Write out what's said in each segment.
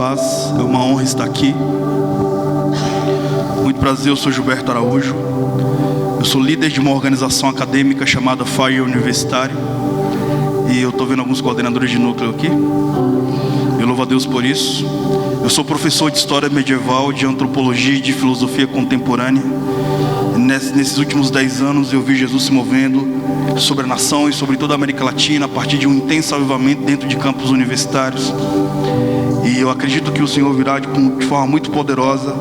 paz, é uma honra estar aqui. Muito prazer, eu sou Gilberto Araújo. Eu sou líder de uma organização acadêmica chamada FIRE Universitário. E eu estou vendo alguns coordenadores de núcleo aqui. Eu louvo a Deus por isso. Eu sou professor de História Medieval, de Antropologia e de Filosofia Contemporânea. Nesses últimos 10 anos eu vi Jesus se movendo sobre a nação e sobre toda a América Latina a partir de um intenso avivamento dentro de campos universitários. E eu acredito que o Senhor virá de forma muito poderosa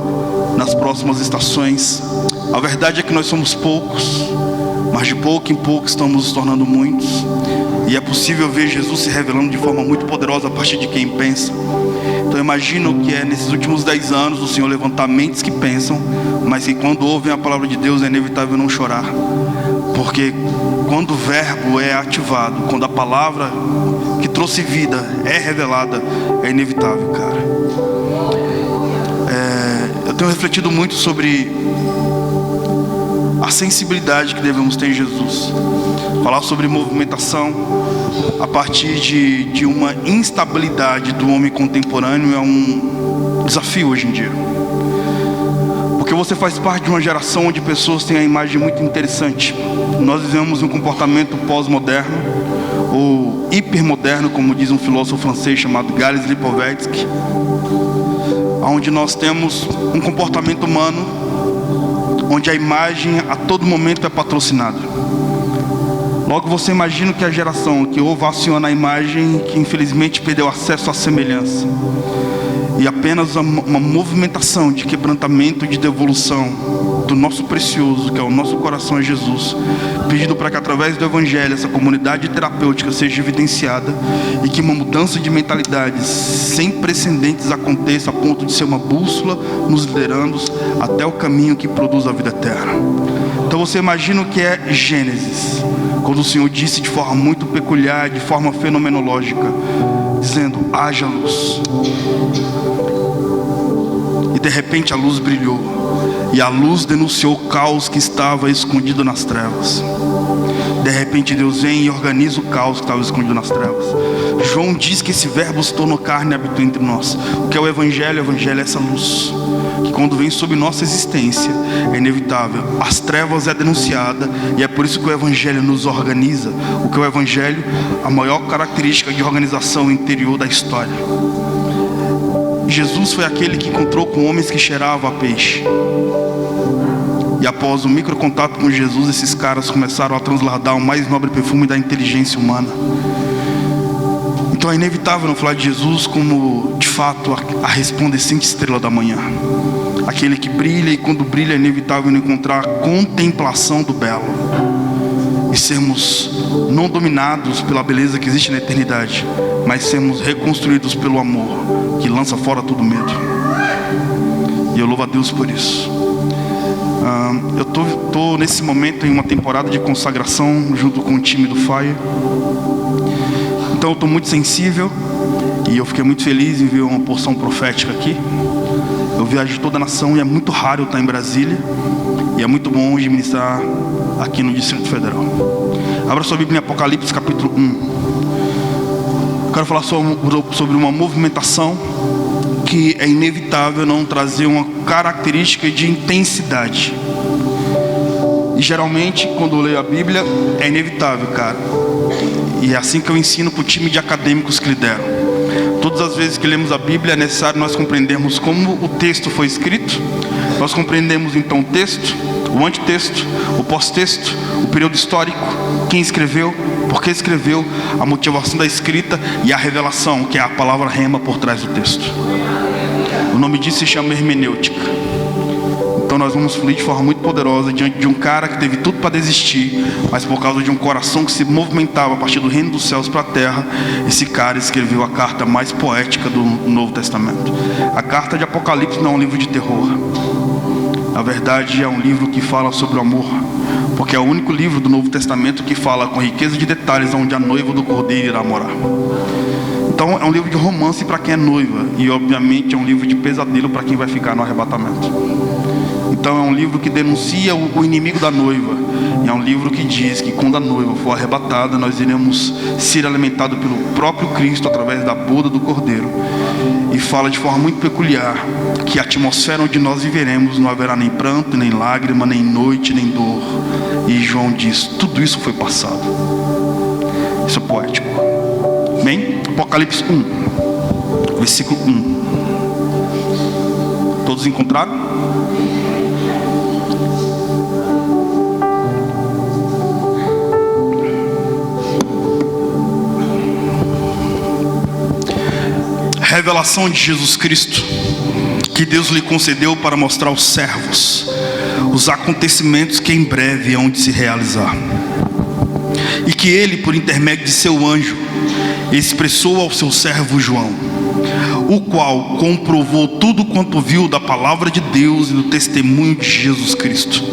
nas próximas estações. A verdade é que nós somos poucos, mas de pouco em pouco estamos nos tornando muitos. E é possível ver Jesus se revelando de forma muito poderosa a partir de quem pensa. Então eu imagino que é nesses últimos 10 anos o Senhor levantar mentes que pensam, mas que quando ouvem a palavra de Deus é inevitável não chorar. Porque quando o verbo é ativado, quando a palavra que trouxe vida é revelada, é inevitável, cara. Eu tenho refletido muito sobre a sensibilidade que devemos ter em Jesus. Falar sobre movimentação a partir de uma instabilidade do homem contemporâneo é um desafio hoje em dia. Porque você faz parte de uma geração onde pessoas têm a imagem muito interessante. Nós vivemos um comportamento pós-moderno, ou hipermoderno, como diz um filósofo francês chamado Gales Lipovetsky, onde nós temos um comportamento humano onde a imagem a todo momento é patrocinada. Logo você imagina que a geração que ovaciona a imagem, que infelizmente perdeu acesso à semelhança, e apenas uma movimentação de quebrantamento, de devolução do nosso precioso, que é o nosso coração a Jesus, pedindo para que através do Evangelho essa comunidade terapêutica seja evidenciada e que uma mudança de mentalidade sem precedentes aconteça a ponto de ser uma bússola nos liderando até o caminho que produz a vida eterna. Então você imagina o que é Gênesis, quando o Senhor disse de forma muito peculiar, de forma fenomenológica, dizendo: haja luz. E de repente a luz brilhou, e a luz denunciou o caos que estava escondido nas trevas. De repente Deus vem e organiza o caos que estava escondido nas trevas. João diz que esse verbo se tornou carne e habitou entre nós. O que é o Evangelho? O Evangelho é essa luz, que quando vem sobre nossa existência é inevitável. As trevas é denunciada, e é por isso que o Evangelho nos organiza. O que é o Evangelho? A maior característica de organização interior da história. Jesus foi aquele que encontrou com homens que cheiravam a peixe. E após o microcontato com Jesus, esses caras começaram a transladar o mais nobre perfume da inteligência humana. Então é inevitável não falar de Jesus como, de fato, a resplandecente estrela da manhã. Aquele que brilha, e quando brilha é inevitável não encontrar a contemplação do belo. E sermos não dominados pela beleza que existe na eternidade, mas sermos reconstruídos pelo amor, que lança fora todo medo. E eu louvo a Deus por isso. Eu tô nesse momento em uma temporada de consagração junto com o time do FIRE. Então eu estou muito sensível, e eu fiquei muito feliz em ver uma porção profética aqui. Eu viajo toda a nação e é muito raro eu estar em Brasília, e é muito bom de ministrar aqui no Distrito Federal. Abra sua Bíblia em Apocalipse capítulo 1. Eu quero falar sobre uma movimentação que é inevitável não trazer uma característica de intensidade. E geralmente quando eu leio a Bíblia é inevitável, cara. E é assim que eu ensino para o time de acadêmicos que lidero. Todas as vezes que lemos a Bíblia é necessário nós compreendermos como o texto foi escrito. Nós compreendemos então o texto, o antitexto, o pós-texto, o período histórico, quem escreveu, por que escreveu, a motivação da escrita e a revelação, que é a palavra rema por trás do texto. O nome disso se chama hermenêutica. Então nós vamos fluir de forma muito poderosa diante de um cara que teve tudo para desistir, mas por causa de um coração que se movimentava a partir do reino dos céus para a terra, esse cara escreveu a carta mais poética do Novo Testamento. A carta de Apocalipse não é um livro de terror. Na verdade é um livro que fala sobre o amor, porque é o único livro do Novo Testamento que fala com riqueza de detalhes onde a noiva do Cordeiro irá morar. Então é um livro de romance para quem é noiva, e obviamente é um livro de pesadelo para quem vai ficar no arrebatamento. Então é um livro que denuncia o inimigo da noiva. E é um livro que diz que quando a noiva for arrebatada, nós iremos ser alimentados pelo próprio Cristo através da boda do Cordeiro. E fala de forma muito peculiar que a atmosfera onde nós viveremos não haverá nem pranto, nem lágrima, nem noite, nem dor. E João diz, tudo isso foi passado. Isso é poético. Amém? Apocalipse 1, versículo 1. Todos encontraram? Revelação de Jesus Cristo, que Deus lhe concedeu para mostrar aos servos os acontecimentos que em breve hão de se realizar, e que ele, por intermédio de seu anjo, expressou ao seu servo João, o qual comprovou tudo quanto viu da palavra de Deus e do testemunho de Jesus Cristo.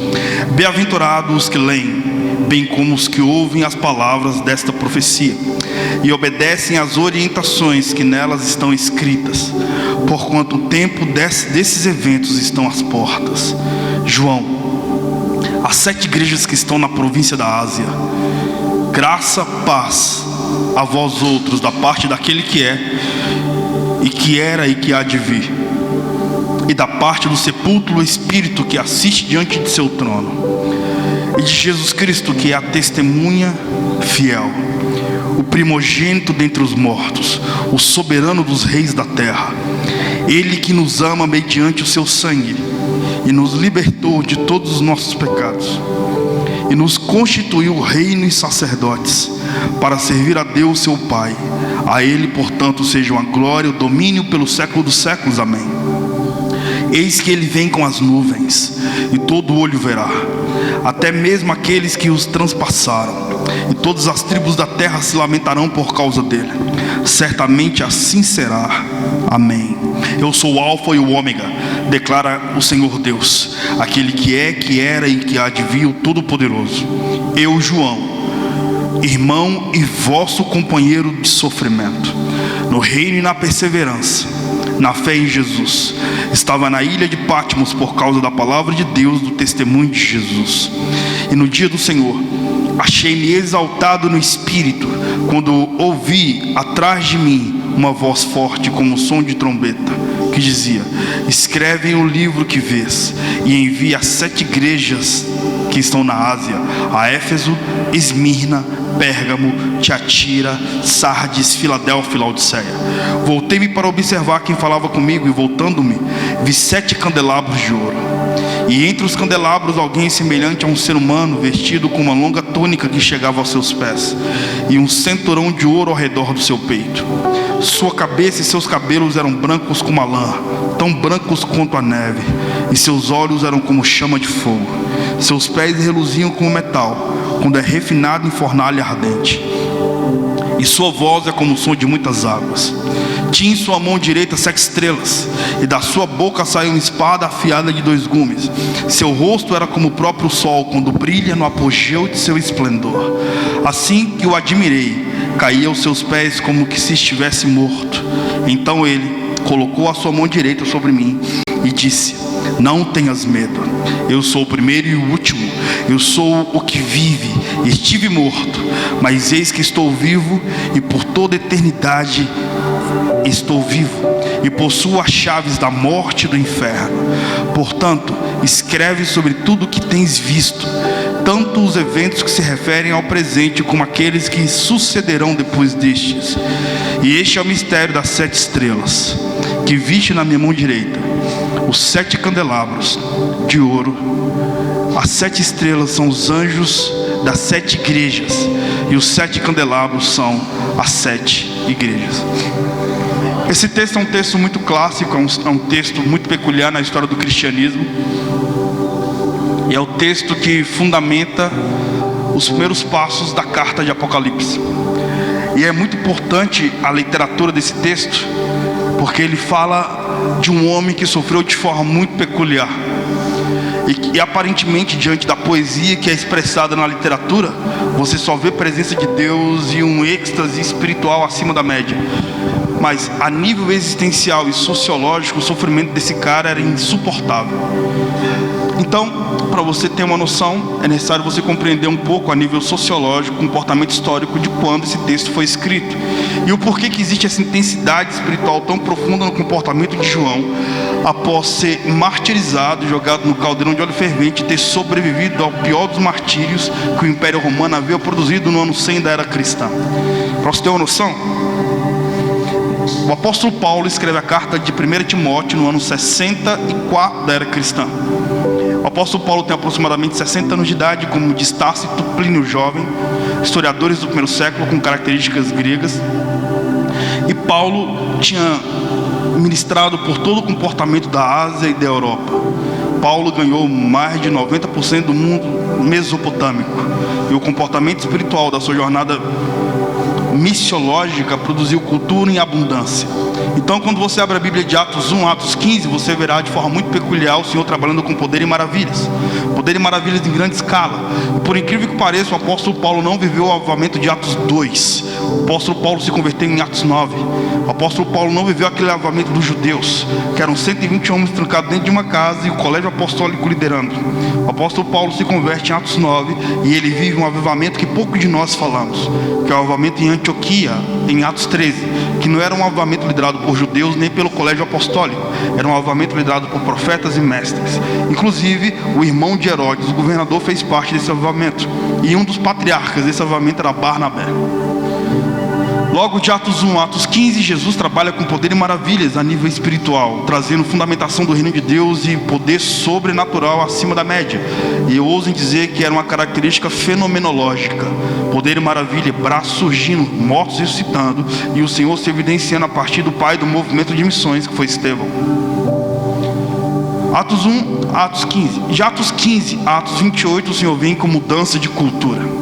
Bem-aventurados os que leem, bem como os que ouvem as palavras desta profecia e obedecem às orientações que nelas estão escritas, porquanto o tempo desses eventos estão às portas. João, as 7 igrejas que estão na província da Ásia, graça, paz a vós outros da parte daquele que é, e que era e que há de vir, e da parte do sepulcro Espírito que assiste diante de seu trono, e de Jesus Cristo, que é a testemunha fiel, o primogênito dentre os mortos, o soberano dos reis da terra, ele que nos ama mediante o seu sangue e nos libertou de todos os nossos pecados e nos constituiu reino e sacerdotes para servir a Deus seu Pai. A ele, portanto, sejam a glória e o domínio pelo século dos séculos. Amém. Eis que ele vem com as nuvens, e todo olho verá, até mesmo aqueles que os transpassaram, e todas as tribos da terra se lamentarão por causa dele. Certamente assim será. Amém. Eu sou o Alfa e o Ômega, declara o Senhor Deus, aquele que é, que era e que há de vir, o Todo-Poderoso. Eu, João, irmão e vosso companheiro de sofrimento, no reino e na perseverança, na fé em Jesus, estava na ilha de Patmos por causa da palavra de Deus, do testemunho de Jesus. E no dia do Senhor achei-me exaltado no espírito, quando ouvi atrás de mim uma voz forte como som de trombeta, que dizia: escreve em um livro que vês, e envia às 7 igrejas que estão na Ásia, a Éfeso, Esmirna, Pérgamo, Tiatira, Sardes, Filadélfia e Laodiceia. Voltei-me para observar quem falava comigo, e voltando-me, vi 7 candelabros de ouro, e entre os candelabros alguém semelhante a um ser humano, vestido com uma longa túnica que chegava aos seus pés, e um cinturão de ouro ao redor do seu peito. Sua cabeça e seus cabelos eram brancos como a lã, tão brancos quanto a neve, e seus olhos eram como chama de fogo. Seus pés reluziam como metal, quando é refinado em fornalha ardente, e sua voz é como o som de muitas águas. Tinha em sua mão direita 7 estrelas, e da sua boca saiu uma espada afiada de 2 gumes. Seu rosto era como o próprio sol, quando brilha no apogeu de seu esplendor. Assim que o admirei, caí aos seus pés como que se estivesse morto. Então ele colocou a sua mão direita sobre mim e disse: não tenhas medo, eu sou o primeiro e o último, eu sou o que vive. Estive morto, mas eis que estou vivo, e por toda a eternidade estou vivo, e possuo as chaves da morte e do inferno. Portanto, escreve sobre tudo o que tens visto, tanto os eventos que se referem ao presente, como aqueles que sucederão depois destes. E este é o mistério das 7 estrelas, que viste na minha mão direita, os 7 candelabros de ouro. As 7 estrelas são os anjos das 7 igrejas, e os 7 candelabros são as 7 igrejas. Esse texto é um texto muito clássico, é um texto muito peculiar na história do cristianismo, e é o texto que fundamenta os primeiros passos da carta de Apocalipse. E é muito importante a literatura desse texto, porque ele fala de um homem que sofreu de forma muito peculiar, e aparentemente, diante da poesia que é expressada na literatura, você só vê a presença de Deus e um êxtase espiritual acima da média. Mas a nível existencial e sociológico, o sofrimento desse cara era insuportável. Então, para você ter uma noção, é necessário você compreender um pouco a nível sociológico, comportamento histórico de quando esse texto foi escrito e o porquê que existe essa intensidade espiritual tão profunda no comportamento de João após ser martirizado, jogado no caldeirão de óleo fervente e ter sobrevivido ao pior dos martírios que o Império Romano havia produzido no ano 100 da era cristã. Para você ter uma noção, o apóstolo Paulo escreve a carta de 1 Timóteo no ano 64 da era cristã. O apóstolo Paulo tem aproximadamente 60 anos de idade, como diz Tácito, Plínio Jovem, historiadores do primeiro século com características gregas. E Paulo tinha ministrado por todo o comportamento da Ásia e da Europa. Paulo ganhou mais de 90% do mundo mesopotâmico. E o comportamento espiritual da sua jornada missiológica produziu cultura em abundância. Então, quando você abre a Bíblia de Atos 1, Atos 15, você verá de forma muito peculiar o Senhor trabalhando com poder e maravilhas em grande escala. E por incrível que pareça, o apóstolo Paulo não viveu o avivamento de Atos 2. O apóstolo Paulo se converteu em Atos 9. O apóstolo Paulo não viveu aquele avivamento dos judeus, que eram 120 homens trancados dentro de uma casa e o colégio apostólico liderando. O apóstolo Paulo se converte em Atos 9 e ele vive um avivamento que pouco de nós falamos, que é o avivamento em Antioquia, em Atos 13, que não era um avivamento liderado por judeus nem pelo colégio apostólico, era um avivamento liderado por profetas e mestres. Inclusive, o irmão de Herodes, o governador, fez parte desse avivamento, e um dos patriarcas desse avivamento era Barnabé. Logo de Atos 1 a Atos 15, Jesus trabalha com poder e maravilhas a nível espiritual, trazendo fundamentação do reino de Deus e poder sobrenatural acima da média. E eu ouso dizer que era uma característica fenomenológica: poder e maravilha, braços surgindo, mortos ressuscitando, e o Senhor se evidenciando a partir do pai do movimento de missões, que foi Estevão. Atos 1, Atos 15. De Atos 15 a Atos 28, o Senhor vem com mudança de cultura.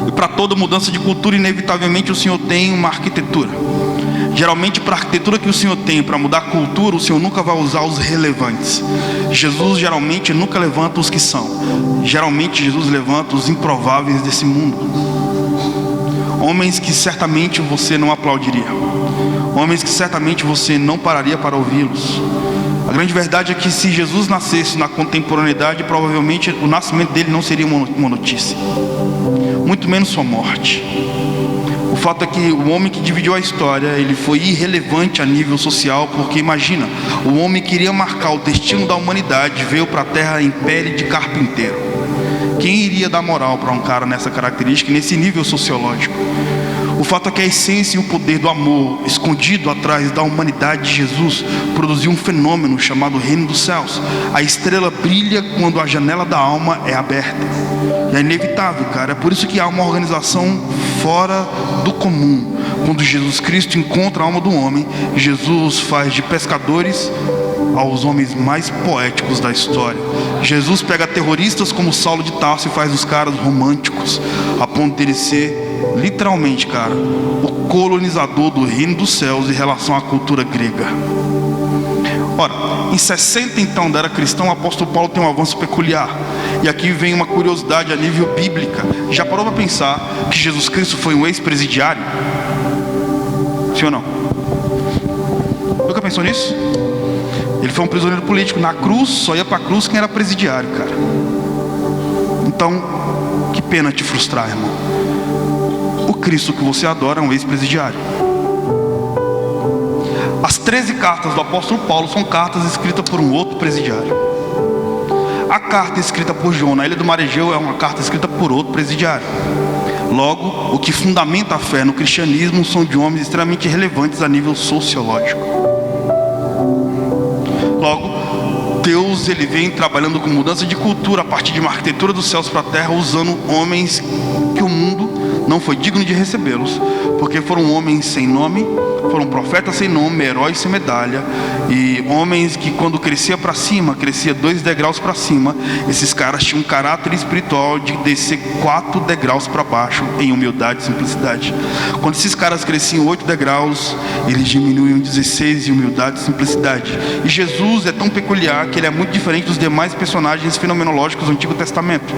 E para toda mudança de cultura, inevitavelmente, o Senhor tem uma arquitetura. Geralmente, para a arquitetura que o Senhor tem para mudar a cultura, o Senhor nunca vai usar os relevantes. Jesus geralmente nunca levanta os que são. Geralmente, Jesus levanta os improváveis desse mundo. Homens que certamente você não aplaudiria. Homens que certamente você não pararia para ouvi-los. A grande verdade é que se Jesus nascesse na contemporaneidade, provavelmente o nascimento dele não seria uma notícia, muito menos sua morte. O fato é que o homem que dividiu a história, ele foi irrelevante a nível social, porque imagina, o homem queria marcar o destino da humanidade, veio para a terra em pele de carpinteiro. Quem iria dar moral para um cara nessa característica, nesse nível sociológico? O fato é que a essência e o poder do amor escondido atrás da humanidade de Jesus produziu um fenômeno chamado Reino dos Céus. A estrela brilha quando a janela da alma é aberta. E é inevitável, cara. É por isso que há uma organização fora do comum. Quando Jesus Cristo encontra a alma do homem, Jesus faz de pescadores aos homens mais poéticos da história. Jesus pega terroristas como Saulo de Tarso e faz dos caras românticos, a ponto de ele ser, literalmente, cara, o colonizador do reino dos céus em relação à cultura grega. Ora, em 60 então da era cristã, o apóstolo Paulo tem um avanço peculiar. E aqui vem uma curiosidade a nível bíblica. Já parou para pensar que Jesus Cristo foi um ex-presidiário? Sim ou não? Nunca pensou nisso? Ele foi um prisioneiro político. Na cruz, só ia para a cruz quem era presidiário, cara. Então, que pena te frustrar, irmão. O Cristo que você adora é um ex-presidiário. As 13 cartas do apóstolo Paulo são cartas escritas por um outro presidiário. A carta escrita por João na ilha do Mar Egeu é uma carta escrita por outro presidiário. Logo, o que fundamenta a fé no cristianismo são de homens extremamente relevantes a nível sociológico. Logo, Deus ele vem trabalhando com mudança de cultura a partir de uma arquitetura dos céus para a terra, usando homens que o mundo não foi digno de recebê-los, porque foram homens sem nome, foram profetas sem nome, heróis sem medalha, e homens que quando crescia para cima, crescia 2 degraus para cima, esses caras tinham um caráter espiritual de descer 4 degraus para baixo, em humildade e simplicidade. Quando esses caras cresciam 8 degraus, eles diminuíam 16 em humildade e simplicidade. E Jesus é tão peculiar que ele é muito diferente dos demais personagens fenomenológicos do Antigo Testamento,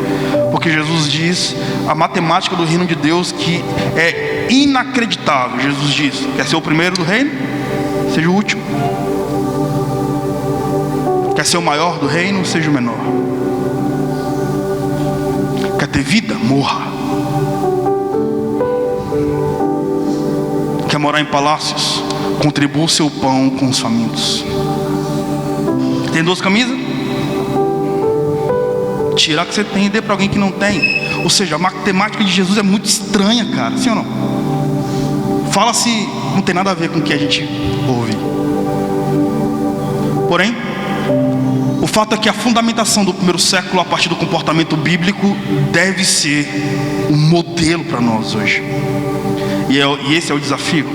porque Jesus diz a matemática do reino de Deus que é inacreditável. Jesus diz: quer ser o primeiro do reino? Seja o último. Quer ser o maior do reino? Seja o menor. Quer ter vida? Morra. Quer morar em palácios? Contribua o seu pão com os famintos. Tem 2 camisas? Tirar o que você tem e dê para alguém que não tem. Ou seja, a matemática de Jesus é muito estranha, cara. Sim ou não? Fala se não tem nada a ver com o que a gente ouve. Porém, o fato é que a fundamentação do primeiro século, a partir do comportamento bíblico, deve ser um modelo para nós hoje. E esse é o desafio.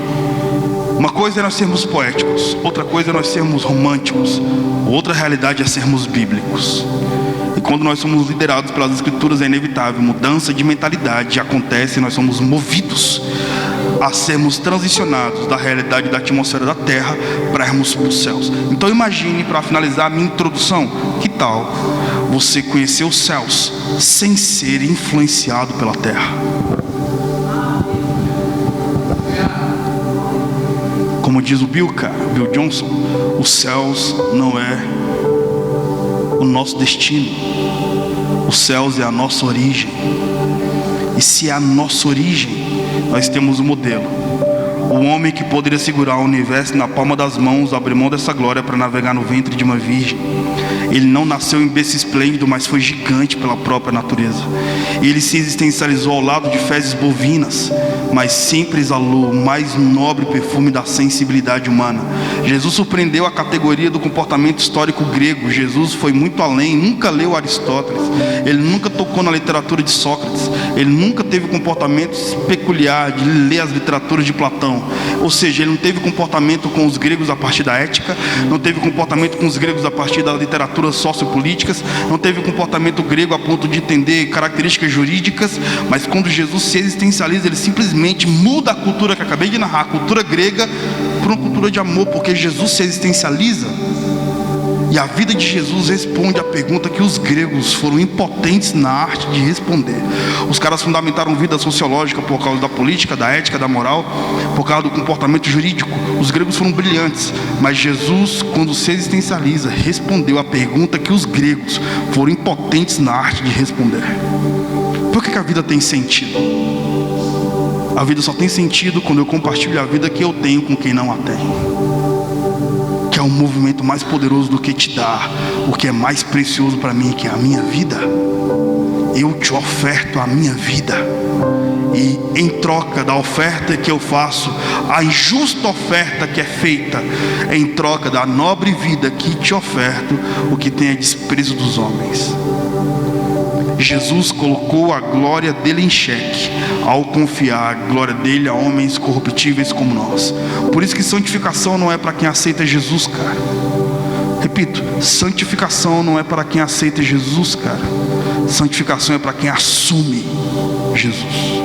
Uma coisa é nós sermos poéticos, outra coisa é nós sermos românticos, outra realidade é sermos bíblicos. E quando nós somos liderados pelas Escrituras, é inevitável, mudança de mentalidade acontece, e nós somos movidos a sermos transicionados da realidade da atmosfera da terra para irmos para os céus. Então imagine, para finalizar a minha introdução, que tal você conhecer os céus sem ser influenciado pela terra? Como diz o Bill Johnson, os céus não é o nosso destino, os céus é a nossa origem. E se é a nossa origem, nós temos um modelo. O homem que poderia segurar o universo na palma das mãos, abriu mão dessa glória para navegar no ventre de uma virgem. Ele não nasceu em berço esplêndido, mas foi gigante pela própria natureza. Ele se existencializou ao lado de fezes bovinas, mas sempre exalou o mais nobre perfume da sensibilidade humana. Jesus surpreendeu a categoria do comportamento histórico grego. Jesus foi muito além, nunca leu Aristóteles, ele nunca tocou na literatura de Sócrates, ele nunca teve comportamento peculiar de ler as literaturas de Platão. Ou seja, ele não teve comportamento com os gregos a partir da ética, não teve comportamento com os gregos a partir das literaturas sociopolíticas, não teve comportamento grego a ponto de entender características jurídicas. Mas quando Jesus se existencializa, ele simplesmente muda a cultura que acabei de narrar, a cultura grega, por uma cultura de amor, porque Jesus se existencializa. E a vida de Jesus responde à pergunta que os gregos foram impotentes na arte de responder. Os caras fundamentaram vida sociológica por causa da política, da ética, da moral, por causa do comportamento jurídico. Os gregos foram brilhantes, mas Jesus, quando se existencializa, respondeu à pergunta que os gregos foram impotentes na arte de responder. Por que a vida tem sentido? A vida só tem sentido quando eu compartilho a vida que eu tenho com quem não a tem. Que é um movimento mais poderoso do que te dar o que é mais precioso para mim, que é a minha vida. Eu te oferto a minha vida, e em troca da oferta que eu faço, a injusta oferta que é feita, em troca da nobre vida que te oferto, o que tem é desprezo dos homens. Jesus colocou a glória dele em xeque ao confiar a glória dele a homens corruptíveis como nós. Por isso que santificação não é para quem aceita Jesus, cara. Repito, santificação não é para quem aceita Jesus, cara. Santificação é para quem assume Jesus.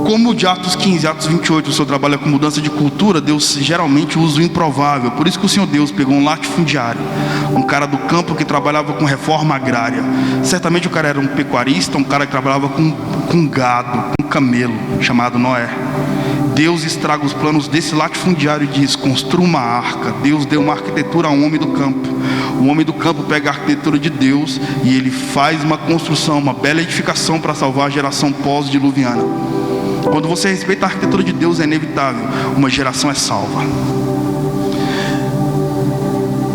Como de Atos 15, Atos 28, o Senhor trabalha com mudança de cultura, Deus geralmente usa o improvável. Por isso que o Senhor Deus pegou um latifundiário, um cara do campo que trabalhava com reforma agrária. Certamente o cara era um pecuarista, um cara que trabalhava com gado, com camelo, chamado Noé. Deus estraga os planos desse latifundiário e diz: construa uma arca. Deus deu uma arquitetura a um homem do campo. O homem do campo pega a arquitetura de Deus e ele faz uma construção, uma bela edificação para salvar a geração pós-diluviana. Quando você respeita a arquitetura de Deus, é inevitável, uma geração é salva.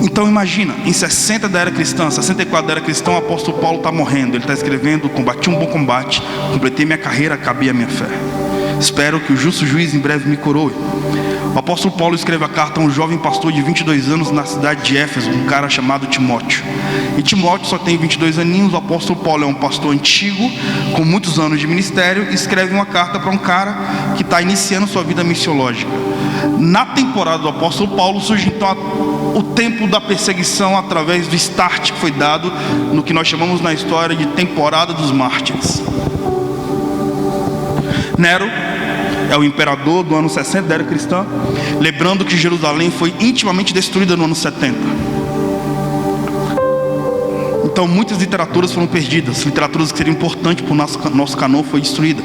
Então imagina, em 60 da era cristã, 64 da era cristã, o apóstolo Paulo está morrendo. Ele está escrevendo: combati um bom combate, completei minha carreira, acabei a minha fé. Espero que o justo juiz em breve me coroe. O apóstolo Paulo escreve a carta a um jovem pastor de 22 anos na cidade de Éfeso, um cara chamado Timóteo. E Timóteo só tem 22 aninhos. O apóstolo Paulo é um pastor antigo, com muitos anos de ministério, e escreve uma carta para um cara que está iniciando sua vida missiológica. Na temporada do apóstolo Paulo surge então o tempo da perseguição, através do start que foi dado no que nós chamamos na história de temporada dos mártires. Nero é o imperador do ano 60 da era cristã, lembrando que Jerusalém foi intimamente destruída no ano 70. Então muitas literaturas foram perdidas, literaturas que seriam importantes para o nosso cânon foi destruída.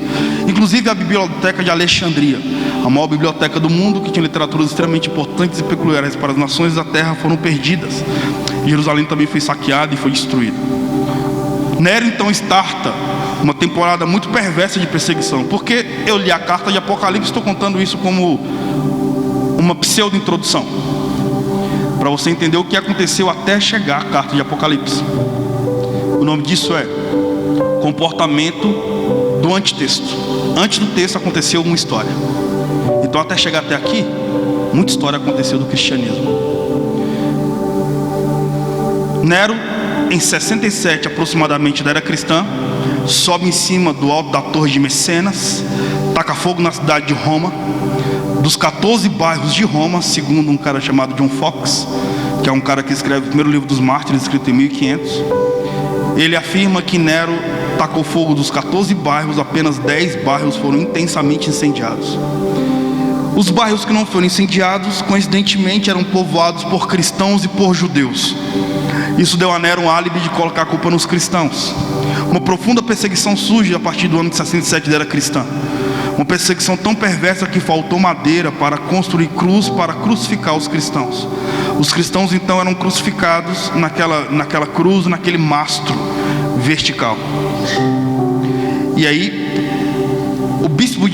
Inclusive a Biblioteca de Alexandria, a maior biblioteca do mundo, que tinha literaturas extremamente importantes e peculiares para as nações da terra, foram perdidas. Jerusalém também foi saqueada e foi destruída. Nero então starta uma temporada muito perversa de perseguição. Porque eu li a carta de Apocalipse, estou contando isso como uma pseudo-introdução, para você entender o que aconteceu até chegar a carta de Apocalipse. O nome disso é comportamento do antitexto. Antes do texto aconteceu uma história. Então até chegar até aqui, muita história aconteceu do cristianismo. Nero, em 67 aproximadamente da era cristã, sobe em cima do alto da torre de Mecenas, taca fogo na cidade de Roma. Dos 14 bairros de Roma, segundo um cara chamado John Fox, que é um cara que escreve o primeiro livro dos Mártires, escrito em 1500, ele afirma que Nero tacou fogo dos 14 bairros, apenas 10 bairros foram intensamente incendiados. Os bairros que não foram incendiados, coincidentemente, eram povoados por cristãos e por judeus. Isso deu a Nero um álibi de colocar a culpa nos cristãos. Uma profunda perseguição surge a partir do ano de 67 da era cristã. Uma perseguição tão perversa que faltou madeira para construir cruz para crucificar os cristãos. Os cristãos então eram crucificados naquela cruz, naquele mastro vertical. E aí o bispo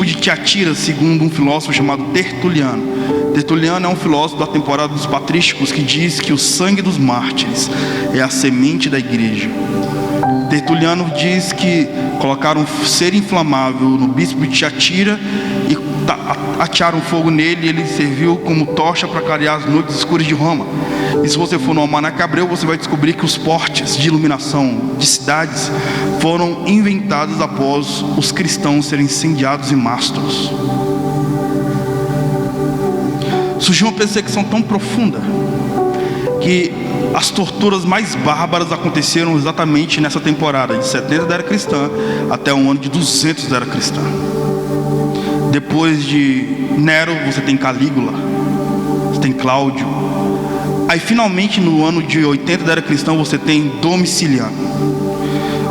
de Tiatira, segundo um filósofo chamado Tertuliano. Tertuliano é um filósofo da temporada dos patrísticos que diz que o sangue dos mártires é a semente da igreja. Tertuliano diz que colocaram um ser inflamável no bispo de Tiatira e atearam fogo nele, e ele serviu como tocha para clarear as noites escuras de Roma. E se você for no Almanaque Abreu, você vai descobrir que os postes de iluminação de cidades foram inventados após os cristãos serem incendiados em mastros. Surgiu uma perseguição tão profunda que as torturas mais bárbaras aconteceram exatamente nessa temporada de 70 da era cristã até o ano de 200 da era cristã. Depois de Nero, você tem Calígula, você tem Cláudio. Aí finalmente no ano de 80 da era cristã você tem Domiciliano.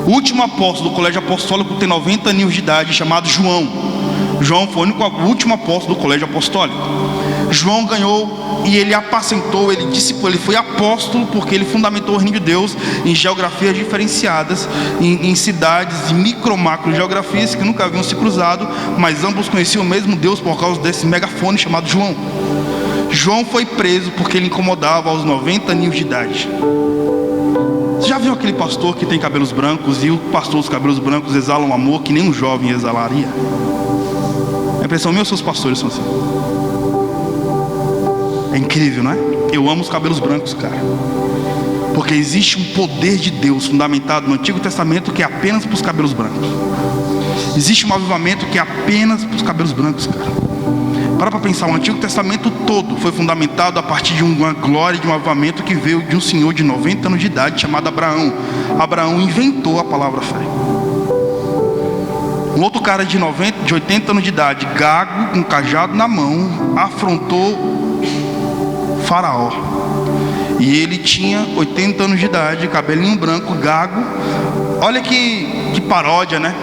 O último apóstolo do colégio apostólico tem 90 anos de idade, chamado João. João foi o último apóstolo do colégio apostólico. João ganhou e ele apacentou, ele discipulou, ele foi apóstolo porque ele fundamentou o reino de Deus em geografias diferenciadas, em cidades de micro macro geografias que nunca haviam se cruzado, mas ambos conheciam o mesmo Deus por causa desse megafone chamado João. João foi preso porque ele incomodava aos 90 anos de idade. Você já viu aquele pastor que tem cabelos brancos e o pastor dos cabelos brancos exala um amor que nem um jovem exalaria? A impressão minha, os seus pastores são assim. É incrível, não é? Eu amo os cabelos brancos, cara. Porque existe um poder de Deus fundamentado no Antigo Testamento que é apenas para os cabelos brancos. Existe um avivamento que é apenas para os cabelos brancos, cara. Para pensar, o Antigo Testamento todo foi fundamentado a partir de uma glória, de um avivamento que veio de um senhor de 90 anos de idade chamado Abraão. Abraão inventou a palavra fé. Um outro cara de 80 anos de idade, gago, com um cajado na mão, afrontou Faraó. E ele tinha 80 anos de idade, cabelinho branco, gago. Olha que paródia, né?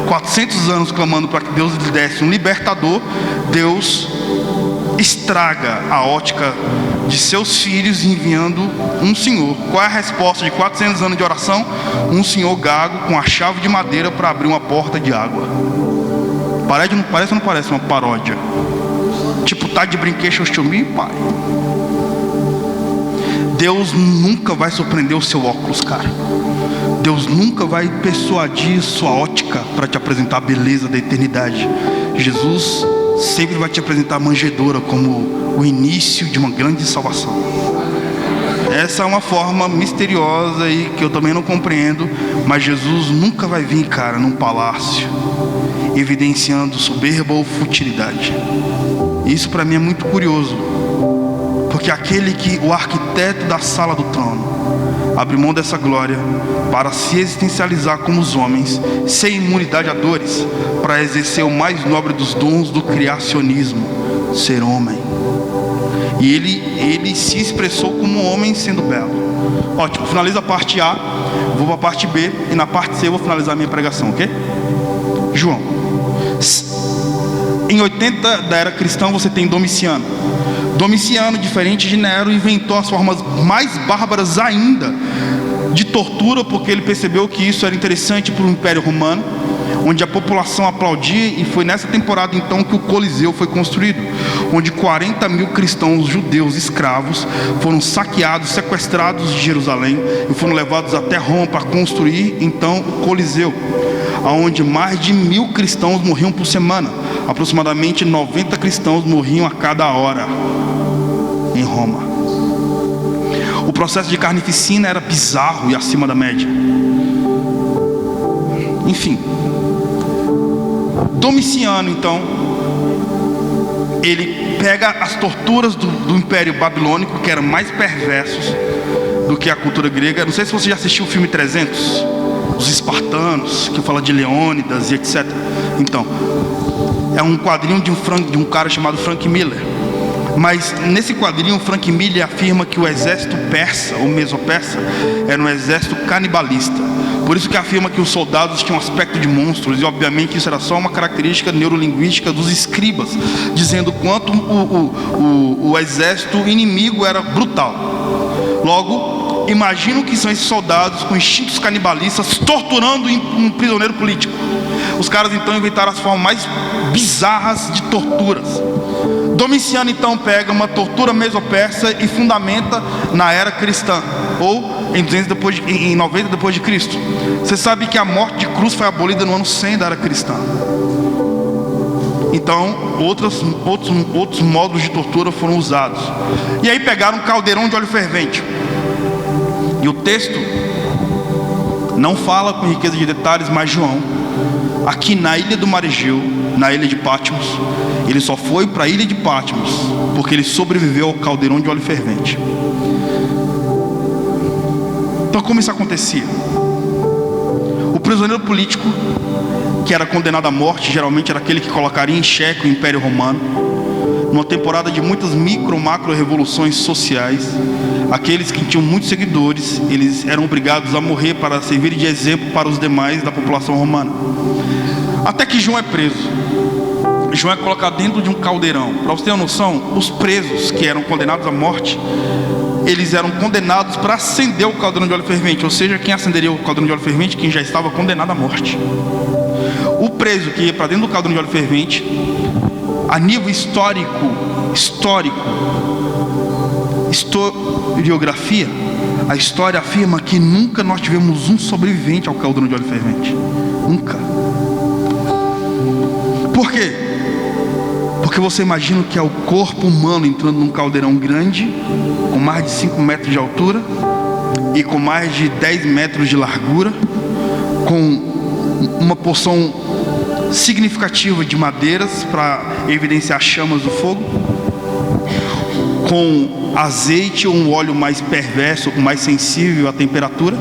400 anos clamando para que Deus lhe desse um libertador. Deus estraga a ótica de seus filhos enviando um senhor. Qual é a resposta de 400 anos de oração? Um senhor gago com a chave de madeira para abrir uma porta de água. Parece ou não parece uma paródia? Tipo, tá de brinquedo, chumi, pai. Deus nunca vai surpreender o seu óculos, cara. Deus nunca vai persuadir sua ótica para te apresentar a beleza da eternidade. Jesus sempre vai te apresentar a manjedoura como o início de uma grande salvação. Essa é uma forma misteriosa e que eu também não compreendo, mas Jesus nunca vai vir, cara, num palácio evidenciando soberba ou futilidade. Isso para mim é muito curioso, porque o arquiteto da sala do trono abre mão dessa glória para se existencializar como os homens, sem imunidade a dores, para exercer o mais nobre dos dons do criacionismo, ser homem. E ele se expressou como um homem sendo belo. Ótimo, finaliza a parte A, vou para a parte B, e na parte C eu vou finalizar a minha pregação, ok? João. Em 80 da era cristã você tem Domiciano. Domiciano, diferente de Nero, inventou as formas mais bárbaras ainda de tortura, porque ele percebeu que isso era interessante para o Império Romano, onde a população aplaudia, e foi nessa temporada então que o Coliseu foi construído, onde 40 mil cristãos judeus escravos foram saqueados, sequestrados de Jerusalém e foram levados até Roma para construir então o Coliseu, onde mais de 1000 cristãos morriam por semana. Aproximadamente 90 cristãos morriam a cada hora em Roma. O processo de carnificina era bizarro e acima da média. Enfim, Domiciano então, ele pega as torturas do Império Babilônico, que eram mais perversos do que a cultura grega. Não sei se você já assistiu o filme 300, os espartanos, que fala de Leônidas e etc. Então, é um quadrinho de um cara chamado Frank Miller. Mas nesse quadrinho, Frank Miller afirma que o exército persa, ou meso-persa, era um exército canibalista. Por isso que afirma que os soldados tinham aspecto de monstros, e obviamente isso era só uma característica neurolinguística dos escribas, dizendo quanto o exército inimigo era brutal. Logo, imagino que são esses soldados com instintos canibalistas torturando um prisioneiro político. Os caras então inventaram as formas mais bizarras de torturas. Domiciano então pega uma tortura mesopersa e fundamenta na era cristã, ou em 90 depois de Cristo. Você sabe que a morte de cruz foi abolida no ano 100 da era cristã. Então outros módulos de tortura foram usados. E aí pegaram um caldeirão de óleo fervente. E o texto não fala com riqueza de detalhes, mas João, aqui na ilha do Mar Egeu, na ilha de Patmos, ele só foi para a ilha de Patmos porque ele sobreviveu ao caldeirão de óleo fervente. Então, como isso acontecia? O prisioneiro político que era condenado à morte geralmente era aquele que colocaria em xeque o Império Romano. Numa temporada de muitas macro revoluções sociais, aqueles que tinham muitos seguidores, eles eram obrigados a morrer para servir de exemplo para os demais da população romana. Até que João é preso. João é colocado dentro de um caldeirão. Para você ter uma noção, os presos que eram condenados à morte, eles eram condenados para acender o caldeirão de óleo fervente. Ou seja, quem acenderia o caldeirão de óleo fervente? Quem já estava condenado à morte. O preso que ia para dentro do caldeirão de óleo fervente, a nível historiografia, a história afirma que nunca nós tivemos um sobrevivente ao caldeirão de óleo fervente. Nunca. Por quê? Porque você imagina que é o corpo humano entrando num caldeirão grande, com mais de 5 metros de altura e com mais de 10 metros de largura, com uma porção significativa de madeiras para evidenciar chamas do fogo, com azeite ou um óleo mais perverso, mais sensível à temperatura.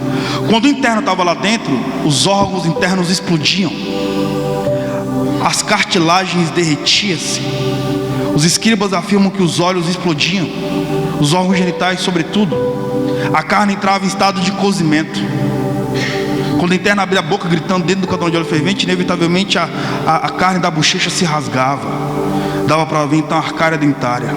Quando o interno estava lá dentro, os órgãos internos explodiam, as cartilagens derretiam-se. Os escribas afirmam que os olhos explodiam, os órgãos genitais sobretudo. A carne entrava em estado de cozimento. Quando o interno abria a boca gritando dentro do caldeirão de óleo fervente, inevitavelmente a carne da bochecha se rasgava. Dava para ver então a arcária dentária.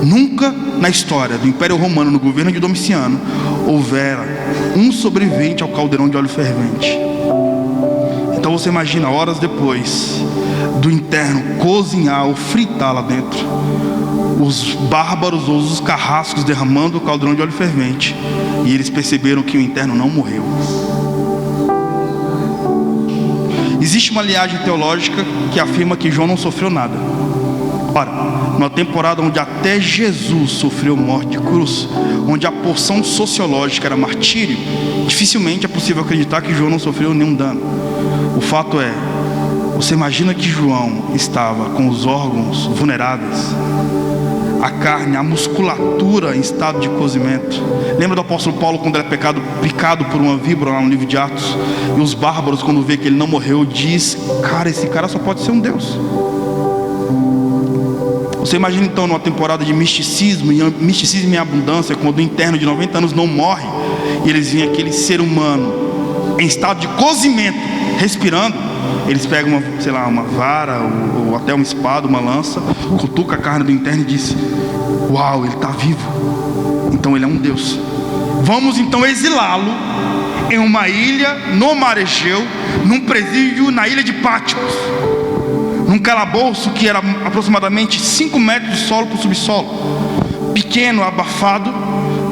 Nunca na história do Império Romano, no governo de Domiciano, houvera um sobrevivente ao caldeirão de óleo fervente. Então você imagina, horas depois do interno cozinhar ou fritar lá dentro, os bárbaros ou os carrascos derramando o caldeirão de óleo fervente, e eles perceberam que o interno não morreu. Existe uma linhagem teológica que afirma que João não sofreu nada. Ora, numa temporada onde até Jesus sofreu morte de cruz, onde a porção sociológica era martírio, dificilmente é possível acreditar que João não sofreu nenhum dano. O fato é, você imagina que João estava com os órgãos vulneráveis, a carne, a musculatura em estado de cozimento. Lembra do apóstolo Paulo quando ele é picado por uma víbora lá no livro de Atos? E os bárbaros, quando vê que ele não morreu, diz: cara, esse cara só pode ser um Deus. Você imagina então numa temporada de misticismo em abundância, quando o interno de 90 anos não morre, e eles veem aquele ser humano em estado de cozimento, respirando. Eles pegam uma vara, ou até uma espada, uma lança, cutuca a carne do interno e diz: uau, ele está vivo, então ele é um Deus. Vamos então exilá-lo em uma ilha no mar Egeu, num presídio na ilha de Patmos, num calabouço que era aproximadamente 5 metros de solo por subsolo, pequeno, abafado,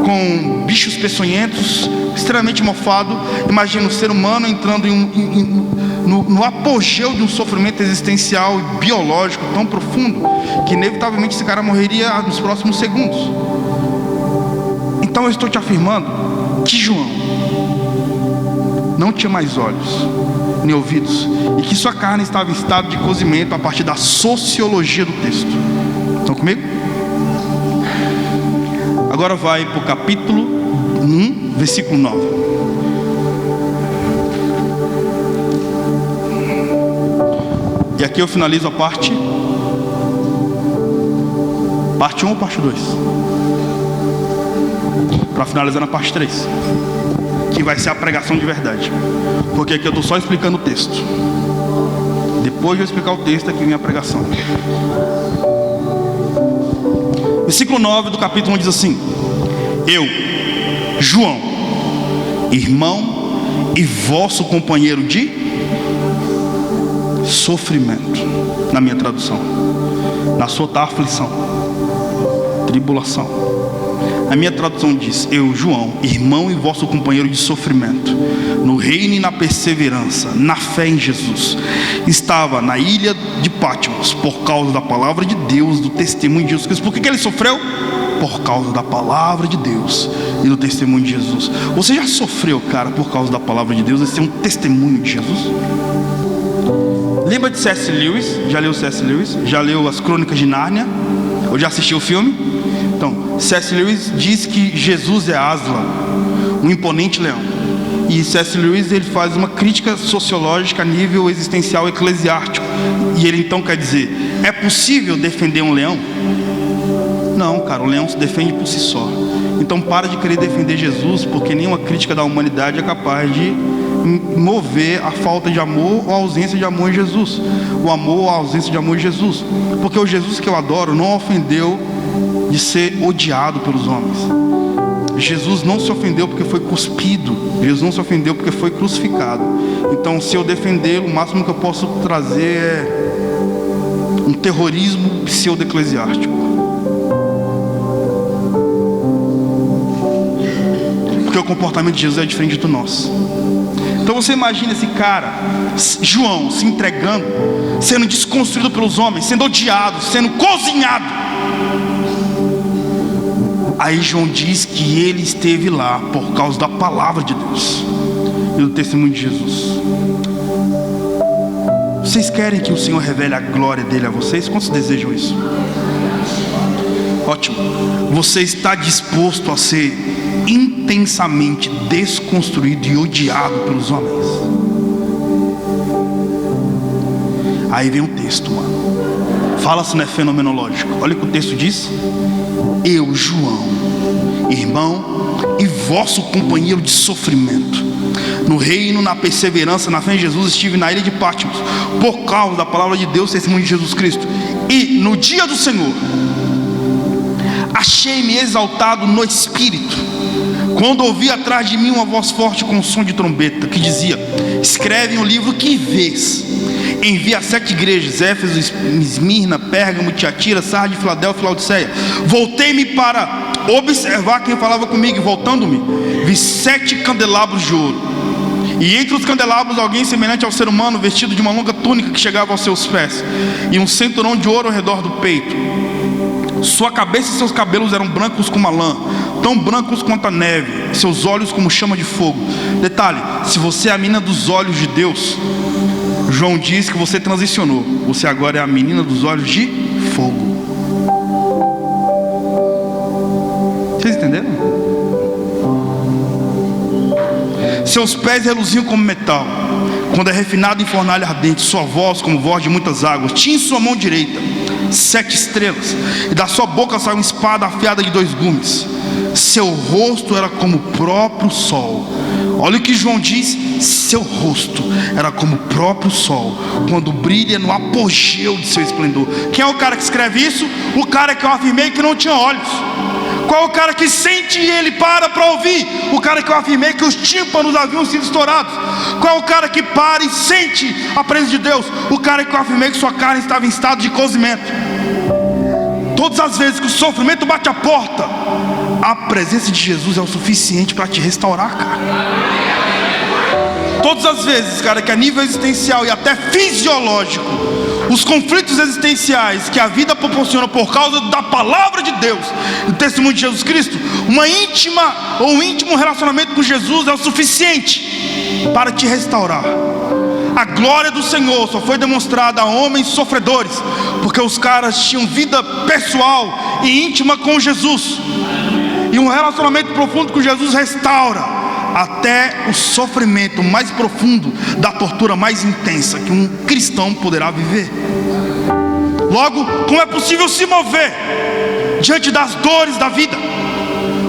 com bichos peçonhentos, extremamente mofado. Imagina um ser humano entrando no apogeu de um sofrimento existencial e biológico tão profundo, que inevitavelmente esse cara morreria nos próximos segundos. Então eu estou te afirmando que João não tinha mais olhos nem ouvidos, e que sua carne estava em estado de cozimento a partir da sociologia do texto. Estão comigo? Agora vai para o capítulo 1, versículo 9. E aqui eu finalizo a parte 1 ou parte 2? Para finalizar na parte 3, que vai ser a pregação de verdade, porque aqui eu estou só explicando o texto. Depois de eu explicar o texto, aqui vem a pregação. Versículo 9 do capítulo 1 diz assim: eu, João, irmão e vosso companheiro de sofrimento. Na minha tradução, na sua está aflição, tribulação. A minha tradução diz: eu, João, irmão e vosso companheiro de sofrimento, no reino e na perseverança, na fé em Jesus, estava na ilha de Patmos por causa da palavra de Deus, do testemunho de Jesus Cristo. Por que ele sofreu? Por causa da palavra de Deus e do testemunho de Jesus. Você já sofreu, cara, por causa da palavra de Deus? Esse é um testemunho de Jesus. Lembra de C.S. Lewis? Já leu C.S. Lewis? Já leu as Crônicas de Nárnia? Ou já assistiu o filme? Então, C.S. Lewis diz que Jesus é Aslan, um imponente leão. E C.S. Lewis ele faz uma crítica sociológica a nível existencial eclesiástico. E ele então quer dizer: é possível defender um leão? Não, cara, o leão se defende por si só. Então para de querer defender Jesus, porque nenhuma crítica da humanidade é capaz de mover a falta de amor ou a ausência de amor em Jesus. O amor ou a ausência de amor em Jesus. Porque o Jesus que eu adoro não ofendeu de ser odiado pelos homens. Jesus não se ofendeu porque foi cuspido. Jesus não se ofendeu porque foi crucificado. Então, se eu defendê-lo, o máximo que eu posso trazer é um terrorismo pseudo-eclesiástico. Porque o comportamento de Jesus é diferente do nosso. Então você imagina esse cara, João, se entregando, sendo desconstruído pelos homens, sendo odiado, sendo cozinhado. Aí João diz que ele esteve lá por causa da palavra de Deus e do testemunho de Jesus. Vocês querem que o Senhor revele a glória dele a vocês? Quantos desejam isso? Ótimo. Você está disposto a ser intensamente desconstruído e odiado pelos homens? Aí vem um texto, mano. Fala se não é fenomenológico. Olha o que o texto diz: eu, João, irmão e vosso companheiro de sofrimento, no reino, na perseverança, na fé em Jesus, estive na ilha de Patmos por causa da palavra de Deus, testemunho de Jesus Cristo. E no dia do Senhor achei-me exaltado no Espírito, quando ouvi atrás de mim uma voz forte com som de trombeta, que dizia: escreve um livro que vês, envia a 7 igrejas, Éfeso, Esmirna, Pérgamo, Tiatira, Sardes, Filadélfia e Laodiceia. Voltei-me para observar quem falava comigo, e voltando-me, vi 7 candelabros de ouro, e entre os candelabros alguém semelhante ao ser humano, vestido de uma longa túnica que chegava aos seus pés, e um cinturão de ouro ao redor do peito. Sua cabeça e seus cabelos eram brancos como a lã, tão brancos quanto a neve, seus olhos como chama de fogo. Detalhe: se você é a menina dos olhos de Deus, João diz que você transicionou, você agora é a menina dos olhos de fogo. Vocês entenderam? Seus pés reluziam como metal, quando é refinado em fornalha ardente. Sua voz como voz de muitas águas. Tinha em sua mão direita 7 estrelas, e da sua boca saiu uma espada afiada de 2 gumes. Seu rosto era como o próprio sol. Olha o que João diz: seu rosto era como o próprio sol, quando brilha no apogeu de seu esplendor. Quem é o cara que escreve isso? O cara que eu afirmei que não tinha olhos. Qual é o cara que sente e ele para ouvir? O cara que eu afirmei que os tímpanos haviam sido estourados. Qual é o cara que para e sente a presença de Deus? O cara que eu afirmei que sua carne estava em estado de cozimento. Todas as vezes que o sofrimento bate a porta, a presença de Jesus é o suficiente para te restaurar, cara. Todas as vezes, cara, que a nível existencial e até fisiológico, os conflitos existenciais que a vida proporciona por causa da palavra de Deus, do testemunho de Jesus Cristo, um íntimo relacionamento com Jesus é o suficiente para te restaurar. A glória do Senhor só foi demonstrada a homens sofredores, porque os caras tinham vida pessoal e íntima com Jesus, e um relacionamento profundo com Jesus restaura até o sofrimento mais profundo da tortura mais intensa que um cristão poderá viver. Logo, como é possível se mover diante das dores da vida?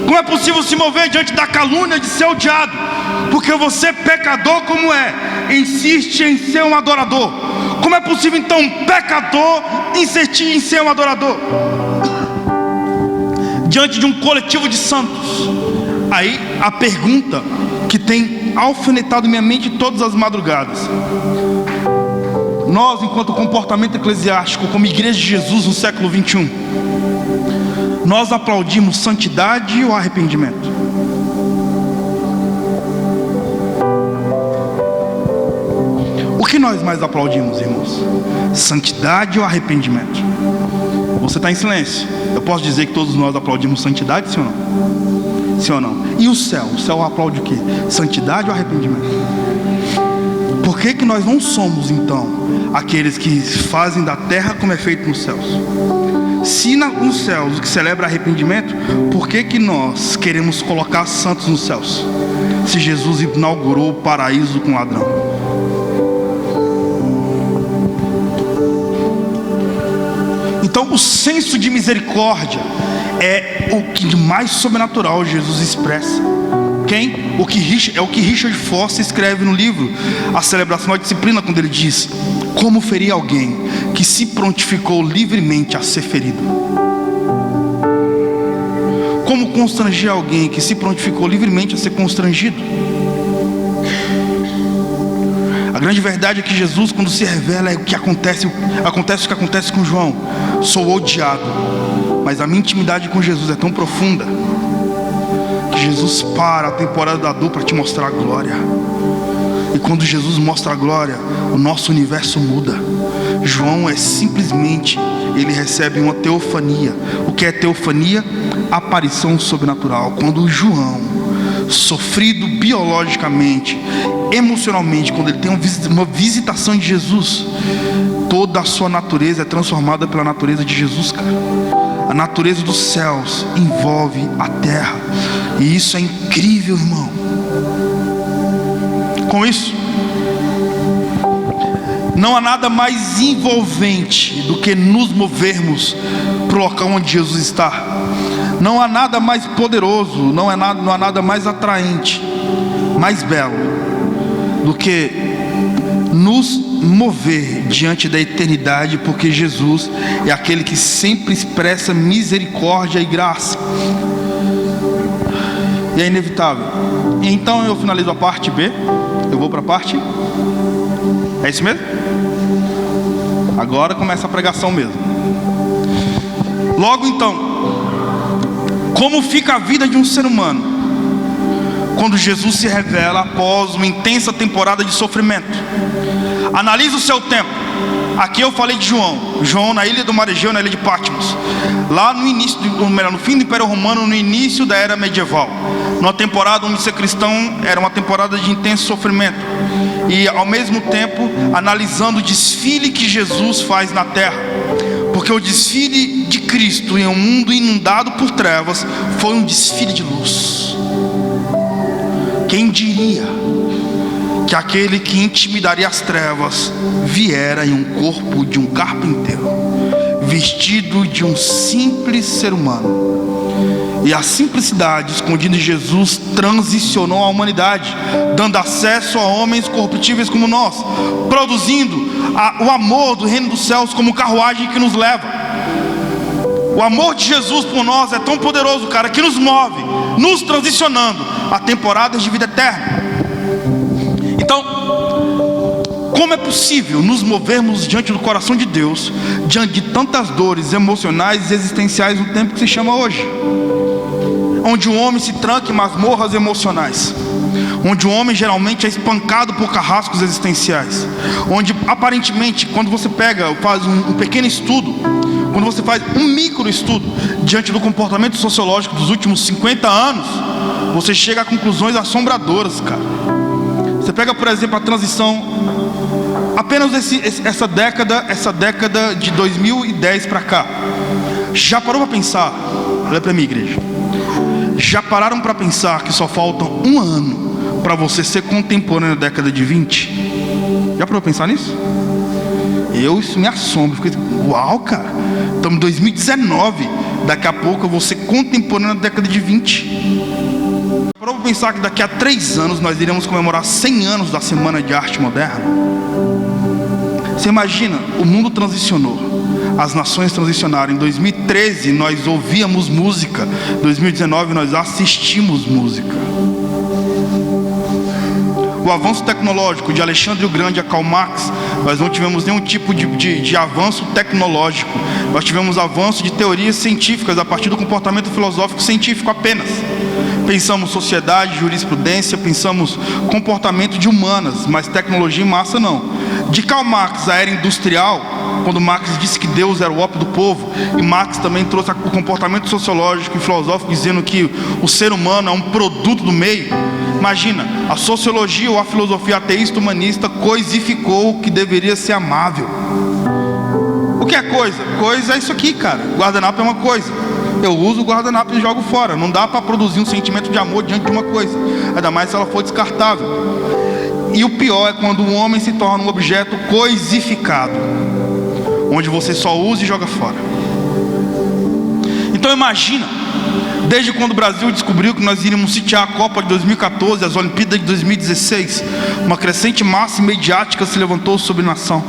Como é possível se mover diante da calúnia de ser odiado? Porque você, pecador como insiste em ser um adorador. Como é possível então um pecador insistir em ser um adorador diante de um coletivo de santos? Aí a pergunta que tem alfinetado minha mente todas as madrugadas: nós, enquanto comportamento eclesiástico, como igreja de Jesus no século 21, nós aplaudimos santidade ou arrependimento? O que nós mais aplaudimos, irmãos? Santidade ou arrependimento? Você está em silêncio. Eu posso dizer que todos nós aplaudimos santidade, sim ou não? Sim ou não? E o céu? O céu aplaude o quê? Santidade ou arrependimento? Por que nós não somos então aqueles que fazem da terra como é feito nos céus? Se nos céus o que celebra arrependimento, por que nós queremos colocar santos nos céus? Se Jesus inaugurou o paraíso com ladrão. Então o senso de misericórdia é o que de mais sobrenatural Jesus expressa. É o que Richard Foster escreve no livro A Celebração da Disciplina, quando ele diz: como ferir alguém que se prontificou livremente a ser ferido? Como constranger alguém que se prontificou livremente a ser constrangido? A grande verdade é que Jesus, quando se revela, é o que acontece o que acontece com João. Sou odiado, mas a minha intimidade com Jesus é tão profunda que Jesus para a temporada da dor para te mostrar a glória. E quando Jesus mostra a glória, o nosso universo muda. João simplesmente, ele recebe uma teofania. O que é teofania? Aparição sobrenatural. Quando João, sofrido biologicamente, emocionalmente, quando ele tem uma visitação de Jesus, toda a sua natureza é transformada pela natureza de Jesus, cara. A natureza dos céus envolve a terra, e isso é incrível, irmão. Com isso, não há nada mais envolvente do que nos movermos para o local onde Jesus está. Não há nada mais poderoso, não há nada mais atraente, mais belo do que nos mover diante da eternidade, porque Jesus é aquele que sempre expressa misericórdia e graça. E é inevitável. Então eu finalizo a parte B, eu vou para a parte... É isso mesmo? Agora começa a pregação mesmo. Logo então, como fica a vida de um ser humano quando Jesus se revela após uma intensa temporada de sofrimento? Analise o seu tempo. Aqui eu falei de João na ilha do Mar Egeu, na ilha de Patmos, lá no início, no fim do Império Romano, no início da era medieval, numa temporada onde ser cristão era uma temporada de intenso sofrimento, e ao mesmo tempo analisando o desfile que Jesus faz na terra, porque o desfile de Cristo em um mundo inundado por trevas foi um desfile de luz. Quem diria que aquele que intimidaria as trevas viera em um corpo de um carpinteiro, vestido de um simples ser humano. E a simplicidade escondida em Jesus transicionou a humanidade, dando acesso a homens corruptíveis como nós, produzindo o amor do reino dos céus como carruagem que nos leva. O amor de Jesus por nós é tão poderoso, cara, que nos move, nos transicionando a temporadas de vida eterna. Então, como é possível nos movermos diante do coração de Deus, diante de tantas dores emocionais e existenciais no tempo que se chama hoje? Onde o homem se tranca em masmorras emocionais, onde o homem geralmente é espancado por carrascos existenciais, onde aparentemente, quando você faz um pequeno estudo, quando você faz um micro estudo diante do comportamento sociológico dos últimos 50 anos, você chega a conclusões assombradoras, cara. Você pega, por exemplo, a transição, apenas essa década de 2010 para cá. Já parou para pensar? Olha para mim, igreja. Já pararam para pensar que só faltam um ano para você ser contemporâneo da década de 20? Já parou para pensar nisso? Isso me assombra. Fiquei, uau, cara, estamos em 2019. Daqui a pouco eu vou ser contemporâneo da década de 20. Já parou para pensar que daqui a 3 anos nós iremos comemorar 100 anos da Semana de Arte Moderna? Você imagina, o mundo transicionou, as nações transicionaram. Em 2013 nós ouvíamos música, em 2019 nós assistimos música. O avanço tecnológico de Alexandre o Grande a Karl Marx, nós não tivemos nenhum tipo de avanço tecnológico. Nós tivemos avanço de teorias científicas a partir do comportamento filosófico científico apenas. Pensamos sociedade, jurisprudência, pensamos comportamento de humanas, mas tecnologia em massa não. De Karl Marx, a era industrial, quando Marx disse que Deus era o ópio do povo, e Marx também trouxe o comportamento sociológico e filosófico, dizendo que o ser humano é um produto do meio. Imagina, a sociologia ou a filosofia ateísta humanista coisificou o que deveria ser amável. O que é coisa? Coisa é isso aqui, cara. Guardanapo é uma coisa. Eu uso o guardanapo e jogo fora. Não dá para produzir um sentimento de amor diante de uma coisa, ainda mais se ela for descartável. E o pior é quando o homem se torna um objeto coisificado, onde você só usa e joga fora. Então imagina, desde quando o Brasil descobriu que nós iríamos sitiar a Copa de 2014, as Olimpíadas de 2016, uma crescente massa mediática se levantou sobre a nação,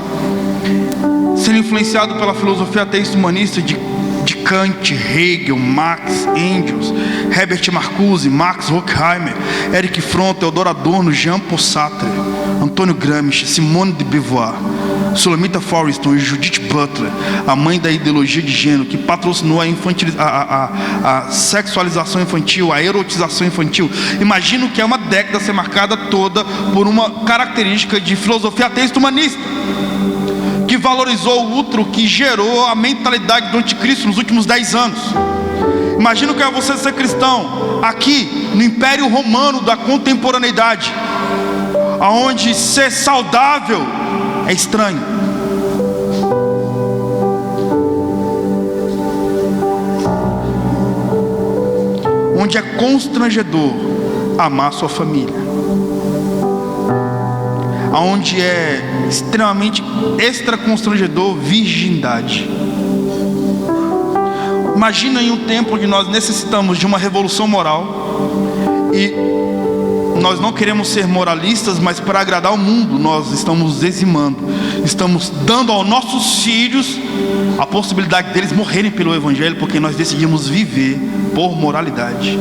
sendo influenciado pela filosofia ateísta humanista de Kant, Hegel, Marx, Engels, Herbert Marcuse, Max Horkheimer, Erich Fromm, Theodor Adorno, Jean-Paul Sartre, Antônio Gramsci, Simone de Beauvoir, Sulamita Forreston e Judith Butler, a mãe da ideologia de gênero, que patrocinou a sexualização infantil, a erotização infantil. Imagino que é uma década a ser marcada toda por uma característica de filosofia ateísta humanista, que valorizou o útero, que gerou a mentalidade do anticristo nos últimos 10 anos. Imagina o que é você ser cristão aqui no Império Romano da contemporaneidade, aonde ser saudável é estranho. Onde é constrangedor amar sua família, aonde é extremamente extra constrangedor virgindade. Imagina em um tempo onde nós necessitamos de uma revolução moral e nós não queremos ser moralistas, mas para agradar o mundo nós estamos dizimando, estamos dando aos nossos filhos a possibilidade deles morrerem pelo Evangelho, porque nós decidimos viver por moralidade.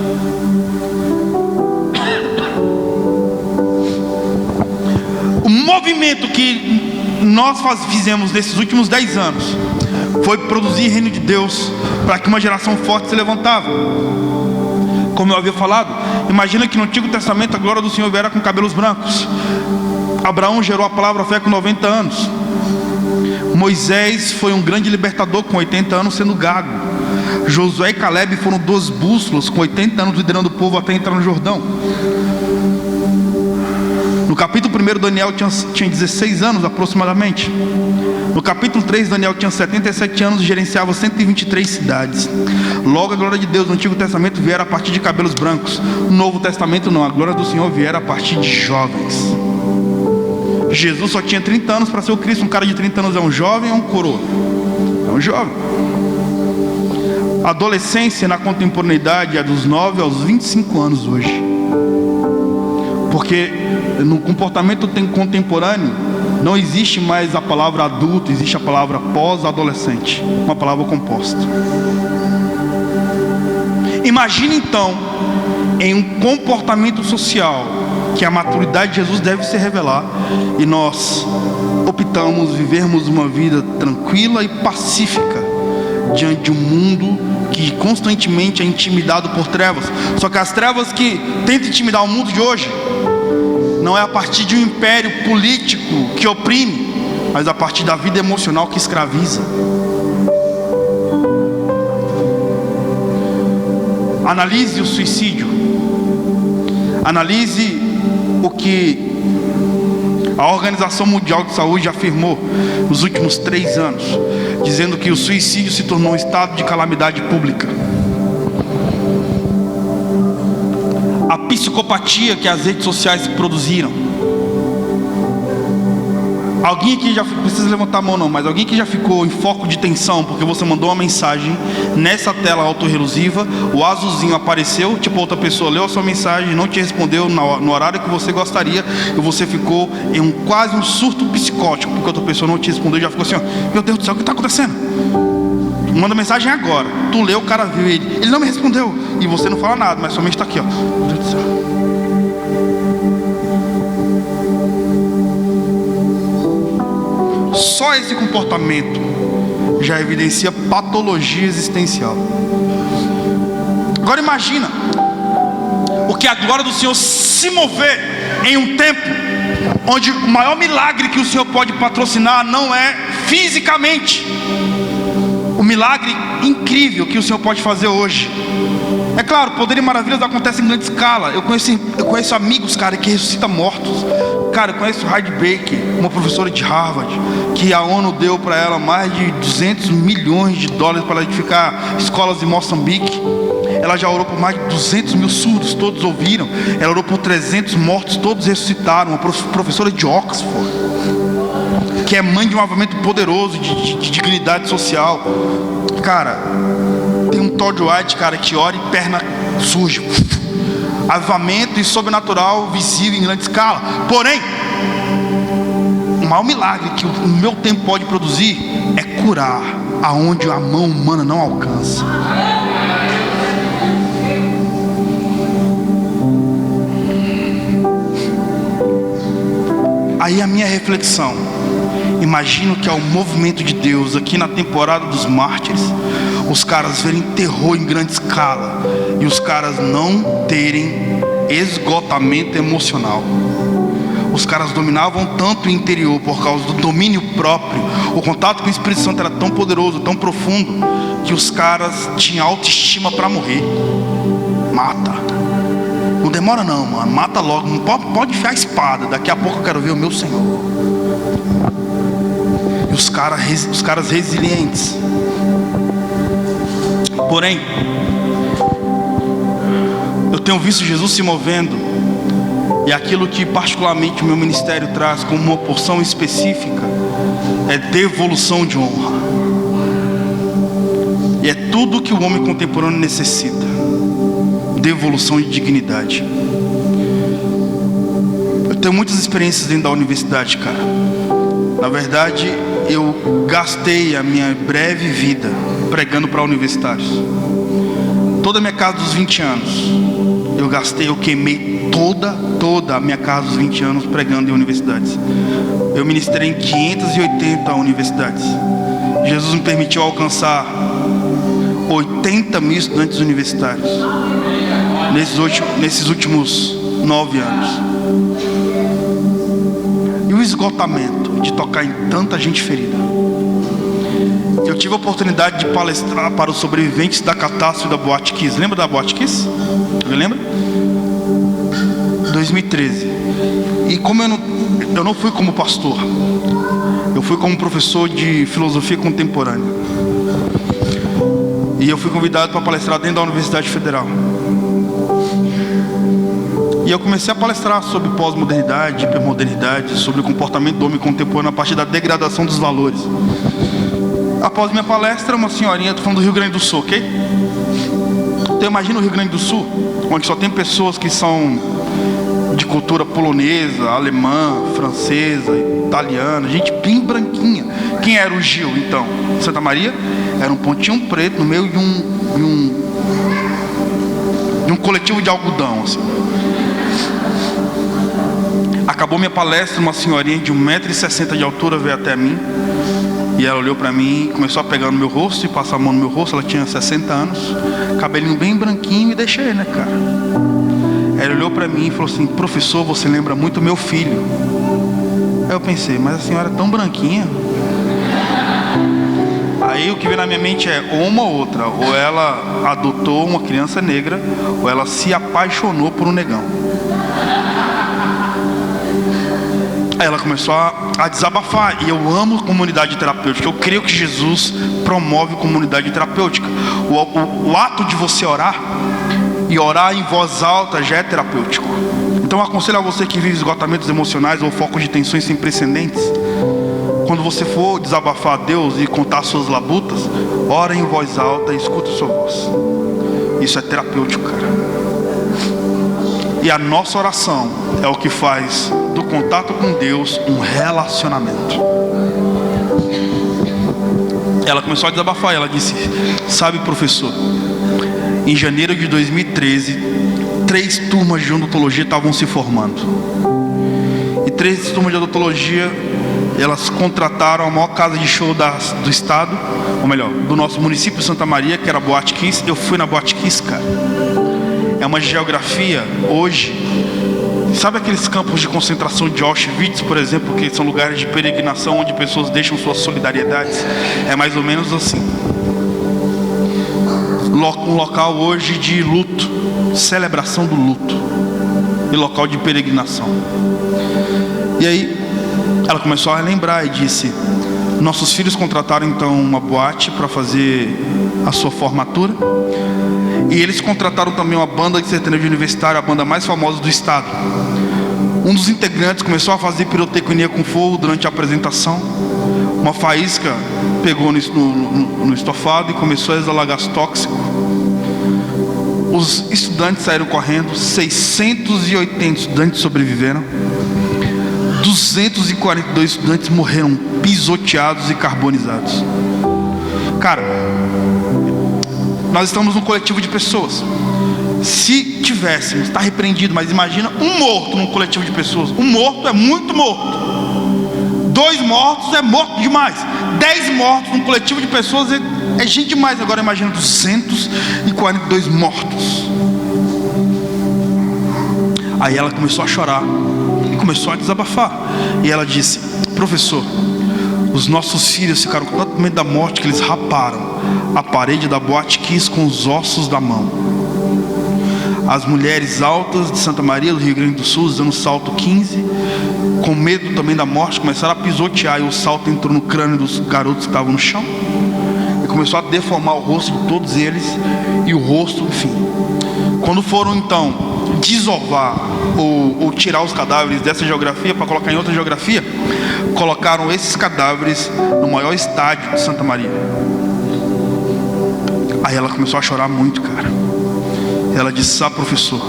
O movimento que nós fizemos nesses últimos 10 anos foi produzir o reino de Deus, para que uma geração forte se levantava. Como eu havia falado, imagina que no Antigo Testamento a glória do Senhor viera com cabelos brancos. Abraão gerou a palavra fé com 90 anos. Moisés foi um grande libertador com 80 anos sendo gago. Josué e Caleb foram 2 bússolas com 80 anos liderando o povo até entrar no Jordão. No capítulo 1, Daniel tinha 16 anos aproximadamente. No capítulo 3, Daniel tinha 77 anos e gerenciava 123 cidades. Logo a glória de Deus no Antigo Testamento viera a partir de cabelos brancos. No Novo Testamento não, a glória do Senhor viera a partir de jovens. Jesus só tinha 30 anos para ser o Cristo. Um cara de 30 anos é um jovem ou um coroa? É um jovem. A adolescência na contemporaneidade é dos 9 aos 25 anos hoje. Porque no comportamento contemporâneo não existe mais a palavra adulto, existe a palavra pós-adolescente, uma palavra composta. Imagine então em um comportamento social que a maturidade de Jesus deve se revelar, e nós optamos vivermos uma vida tranquila e pacífica diante de um mundo que constantemente é intimidado por trevas. Só que as trevas que tentam intimidar o mundo de hoje não é a partir de um império político que oprime, mas a partir da vida emocional que escraviza. Analise o suicídio. Analise o que a Organização Mundial de Saúde afirmou nos últimos 3 anos, dizendo que o suicídio se tornou um estado de calamidade pública. A psicopatia que as redes sociais produziram. Alguém aqui já precisa levantar a mão não, mas alguém que já ficou em foco de tensão porque você mandou uma mensagem nessa tela autorrelusiva, o azulzinho apareceu, tipo outra pessoa leu a sua mensagem, não te respondeu no horário que você gostaria, e você ficou em quase um surto psicótico porque outra pessoa não te respondeu, e já ficou assim, ó, meu Deus do céu, o que está acontecendo? Manda mensagem agora. Tu leu, o cara viu ele não me respondeu, e você não fala nada, mas somente está aqui, ó. Meu Deus do céu. Só esse comportamento já evidencia patologia existencial. Agora imagina o que a glória do Senhor se mover em um tempo onde o maior milagre que o Senhor pode patrocinar não é fisicamente. O milagre incrível que o Senhor pode fazer hoje. É claro, poder e maravilhas acontecem em grande escala. Eu conheço amigos, cara, que ressuscitam mortos. Cara, eu conheço Heidi Baker, uma professora de Harvard, que a ONU deu para ela mais de 200 milhões de dólares para edificar escolas em Moçambique. Ela já orou por mais de 200 mil surdos, todos ouviram. Ela orou por 300 mortos, todos ressuscitaram. Uma professora de Oxford, que é mãe de um avivamento poderoso de dignidade social. Cara, tem um Todd White, cara, que ora e perna surge. Avivamento e sobrenatural visível em grande escala. Porém, o maior milagre que o meu tempo pode produzir é curar aonde a mão humana não alcança. Aí a minha reflexão: imagino que é o movimento de Deus aqui na temporada dos mártires, os caras verem terror em grande escala e os caras não terem esgotamento emocional. Os caras dominavam tanto o interior por causa do domínio próprio. O contato com o Espírito Santo era tão poderoso, tão profundo, que os caras tinham autoestima para morrer. Mata. Não demora não, mano. Mata logo. Não pode enfiar a espada. Daqui a pouco eu quero ver o meu Senhor. E os caras resilientes. Porém, eu tenho visto Jesus se movendo, e aquilo que particularmente o meu ministério traz como uma porção específica é devolução de honra. E é tudo que o homem contemporâneo necessita: devolução de dignidade. Eu tenho muitas experiências dentro da universidade, cara. Na verdade, eu gastei a minha breve vida pregando para universitários. Toda a minha casa dos 20 anos eu queimei toda a minha casa dos 20 anos pregando em universidades. Eu ministrei em 580 universidades. Jesus me permitiu alcançar 80 mil estudantes universitários nesses últimos 9 anos. E o esgotamento de tocar em tanta gente ferida. Eu tive a oportunidade de palestrar para os sobreviventes da catástrofe da Boate Kiss. Lembra da Boate Kiss? Alguém lembra? 2013. E como eu não fui como pastor, eu fui como professor de filosofia contemporânea. E eu fui convidado para palestrar dentro da Universidade Federal. E eu comecei a palestrar sobre pós-modernidade, hipermodernidade, sobre o comportamento do homem contemporâneo a partir da degradação dos valores. Após minha palestra, uma senhorinha, estou falando do Rio Grande do Sul, ok? Então imagina o Rio Grande do Sul, onde só tem pessoas que são de cultura polonesa, alemã, francesa, italiana, gente bem branquinha. Quem era o Gil, então? Santa Maria era um pontinho preto no meio de um coletivo de algodão, assim. Acabou minha palestra, uma senhorinha de 1,60 m de altura veio até mim. E ela olhou para mim, começou a pegar no meu rosto e passar a mão no meu rosto. Ela tinha 60 anos, cabelinho bem branquinho, e deixei, né, cara? Ela olhou para mim e falou assim: professor, você lembra muito meu filho. Aí eu pensei, mas a senhora é tão branquinha. Aí o que veio na minha mente é, ou uma ou outra: ou ela adotou uma criança negra, ou ela se apaixonou por um negão. Aí ela começou a desabafar. E eu amo comunidade terapêutica. Eu creio que Jesus promove comunidade terapêutica. O ato de você orar, e orar em voz alta, já é terapêutico. Então eu aconselho a você que vive esgotamentos emocionais ou focos de tensões sem precedentes, quando você for desabafar a Deus e contar suas labutas, ora em voz alta e escuta a sua voz. Isso é terapêutico, cara. E a nossa oração é o que faz do contato com Deus um relacionamento. Ela começou a desabafar. Ela disse: sabe, professor, em janeiro de 2013, 3 turmas de odontologia estavam se formando. E 3 turmas de odontologia, elas contrataram a maior casa de show do estado, ou melhor, do nosso município de Santa Maria, que era a Boate Kiss. Eu fui na Boate Kiss, cara. É uma geografia hoje. Sabe aqueles campos de concentração de Auschwitz, por exemplo, que são lugares de peregrinação onde pessoas deixam suas solidariedades? É mais ou menos assim. Um local hoje de luto, celebração do luto, e local de peregrinação. E aí ela começou a lembrar e disse: nossos filhos contrataram então uma boate para fazer a sua formatura. E eles contrataram também uma banda de sertanejo universitário, a banda mais famosa do estado. Um dos integrantes começou a fazer pirotecnia com fogo durante a apresentação. Uma faísca pegou no estofado e começou a exalar gás tóxico. Os estudantes saíram correndo. 680 estudantes sobreviveram. 242 estudantes morreram pisoteados e carbonizados. Cara, nós estamos num coletivo de pessoas. Se tivéssemos, está repreendido, mas imagina um morto num coletivo de pessoas. Um morto é muito morto. 2 mortos é morto demais. 10 mortos num coletivo de pessoas é gente demais. Agora imagina 242 mortos. Aí ela começou a chorar e começou a desabafar. E ela disse: professor, os nossos filhos ficaram com tanto medo da morte que eles raparam a parede da Boate Kiss com os ossos da mão. As mulheres altas de Santa Maria, do Rio Grande do Sul, usando salto 15, com medo também da morte, começaram a pisotear. E o salto entrou no crânio dos garotos que estavam no chão e começou a deformar o rosto de todos eles. E o rosto, enfim. Quando foram então desovar ou tirar os cadáveres dessa geografia para colocar em outra geografia, colocaram esses cadáveres no maior estádio de Santa Maria. Aí ela começou a chorar muito, cara. Ela disse: ah, professor,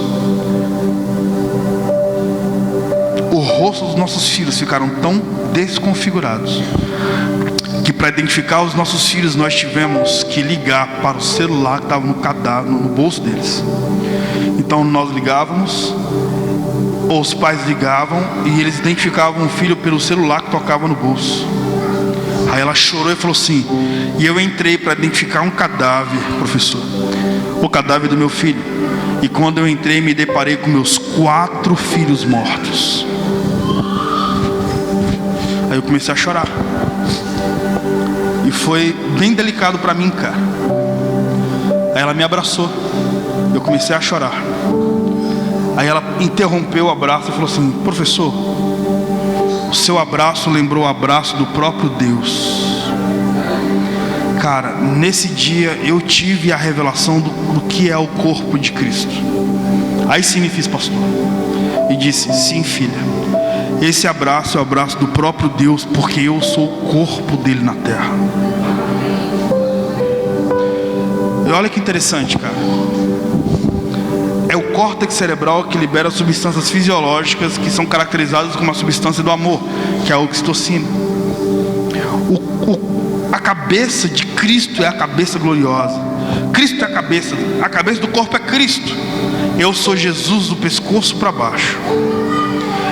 o rosto dos nossos filhos ficaram tão desconfigurados que para identificar os nossos filhos nós tivemos que ligar para o celular que estava no cadáver, no bolso deles. Então nós ligávamos, ou os pais ligavam, e eles identificavam o filho pelo celular que tocava no bolso. Aí ela chorou e falou assim: e eu entrei para identificar um cadáver, professor, o cadáver do meu filho. E quando eu entrei, me deparei com meus 4 filhos mortos. Aí eu comecei a chorar. E foi bem delicado para mim, cara. Aí ela me abraçou. Eu comecei a chorar. Aí ela interrompeu o abraço e falou assim: professor, o seu abraço lembrou o abraço do próprio Deus. Cara, nesse dia eu tive a revelação do que é o corpo de Cristo. Aí sim me fiz pastor. E disse: sim, filha, esse abraço é o abraço do próprio Deus, porque eu sou o corpo dele na terra. E olha que interessante, cara. É o córtex cerebral que libera substâncias fisiológicas que são caracterizadas como a substância do amor, que é a oxitocina. A cabeça de Cristo é a cabeça gloriosa. Cristo é a cabeça do corpo é Cristo. Eu sou Jesus do pescoço para baixo.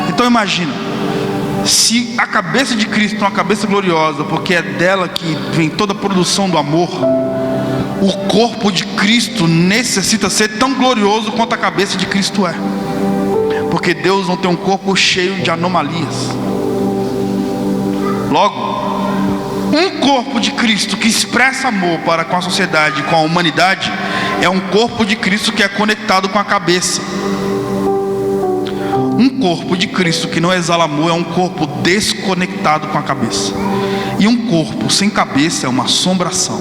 Então imagina, se a cabeça de Cristo é uma cabeça gloriosa, porque é dela que vem toda a produção do amor, o corpo de Cristo necessita ser tão glorioso quanto a cabeça de Cristo é. Porque Deus não tem um corpo cheio de anomalias. Logo, um corpo de Cristo que expressa amor para com a sociedade, com a humanidade, é um corpo de Cristo que é conectado com a cabeça. Um corpo de Cristo que não exala amor é um corpo desconectado com a cabeça. E um corpo sem cabeça é uma assombração.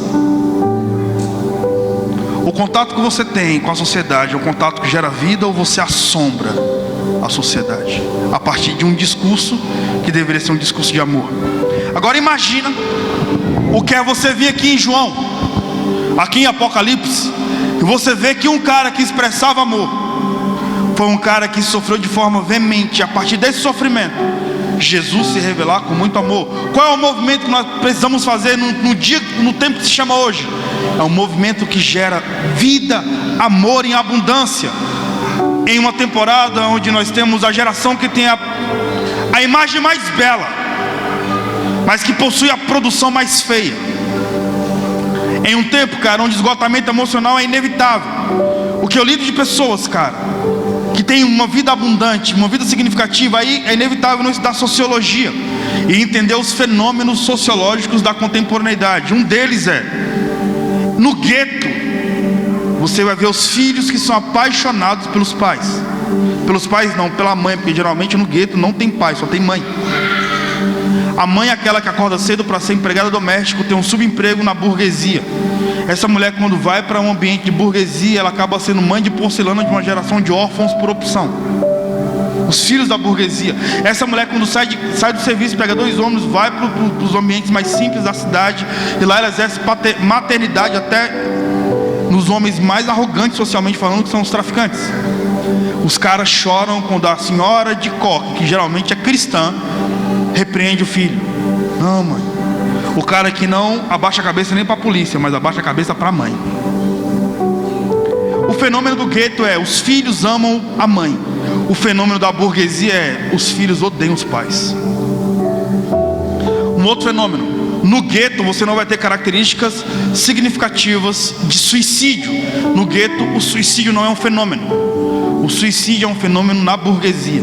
O contato que você tem com a sociedade é um contato que gera vida, ou você assombra a sociedade a partir de um discurso que deveria ser um discurso de amor. Agora imagina o que é você vir aqui em João, aqui em Apocalipse, e você vê que um cara que expressava amor foi um cara que sofreu de forma veemente. A partir desse sofrimento, Jesus se revelar com muito amor. Qual é o movimento que nós precisamos fazer no tempo que se chama hoje? É um movimento que gera vida, amor em abundância. Em uma temporada onde nós temos a geração que tem a imagem mais bela, mas que possui a produção mais feia. Em um tempo, cara, onde o esgotamento emocional é inevitável. O que eu lido de pessoas, cara, que tem uma vida abundante, uma vida significativa, aí é inevitável não estudar sociologia e entender os fenômenos sociológicos da contemporaneidade. Um deles é, no gueto, você vai ver os filhos que são apaixonados pelos pais. Pelos pais não, pela mãe, porque geralmente no gueto não tem pai, só tem mãe. A mãe é aquela que acorda cedo para ser empregada doméstica, tem um subemprego na burguesia. Essa mulher, quando vai para um ambiente de burguesia, ela acaba sendo mãe de porcelana de uma geração de órfãos por opção. Os filhos da burguesia. Essa mulher, quando sai do serviço, pega 2 ônibus, vai para os ambientes mais simples da cidade, e lá ela exerce maternidade até nos homens mais arrogantes socialmente falando, que são os traficantes. Os caras choram quando a senhora de coque, que geralmente é cristã, repreende o filho. Não, mãe. O cara que não abaixa a cabeça nem para a polícia, mas abaixa a cabeça para a mãe. O fenômeno do gueto é: os filhos amam a mãe. O fenômeno da burguesia é: os filhos odeiam os pais. Um outro fenômeno: no gueto você não vai ter características significativas de suicídio. No gueto o suicídio não é um fenômeno. O suicídio é um fenômeno na burguesia.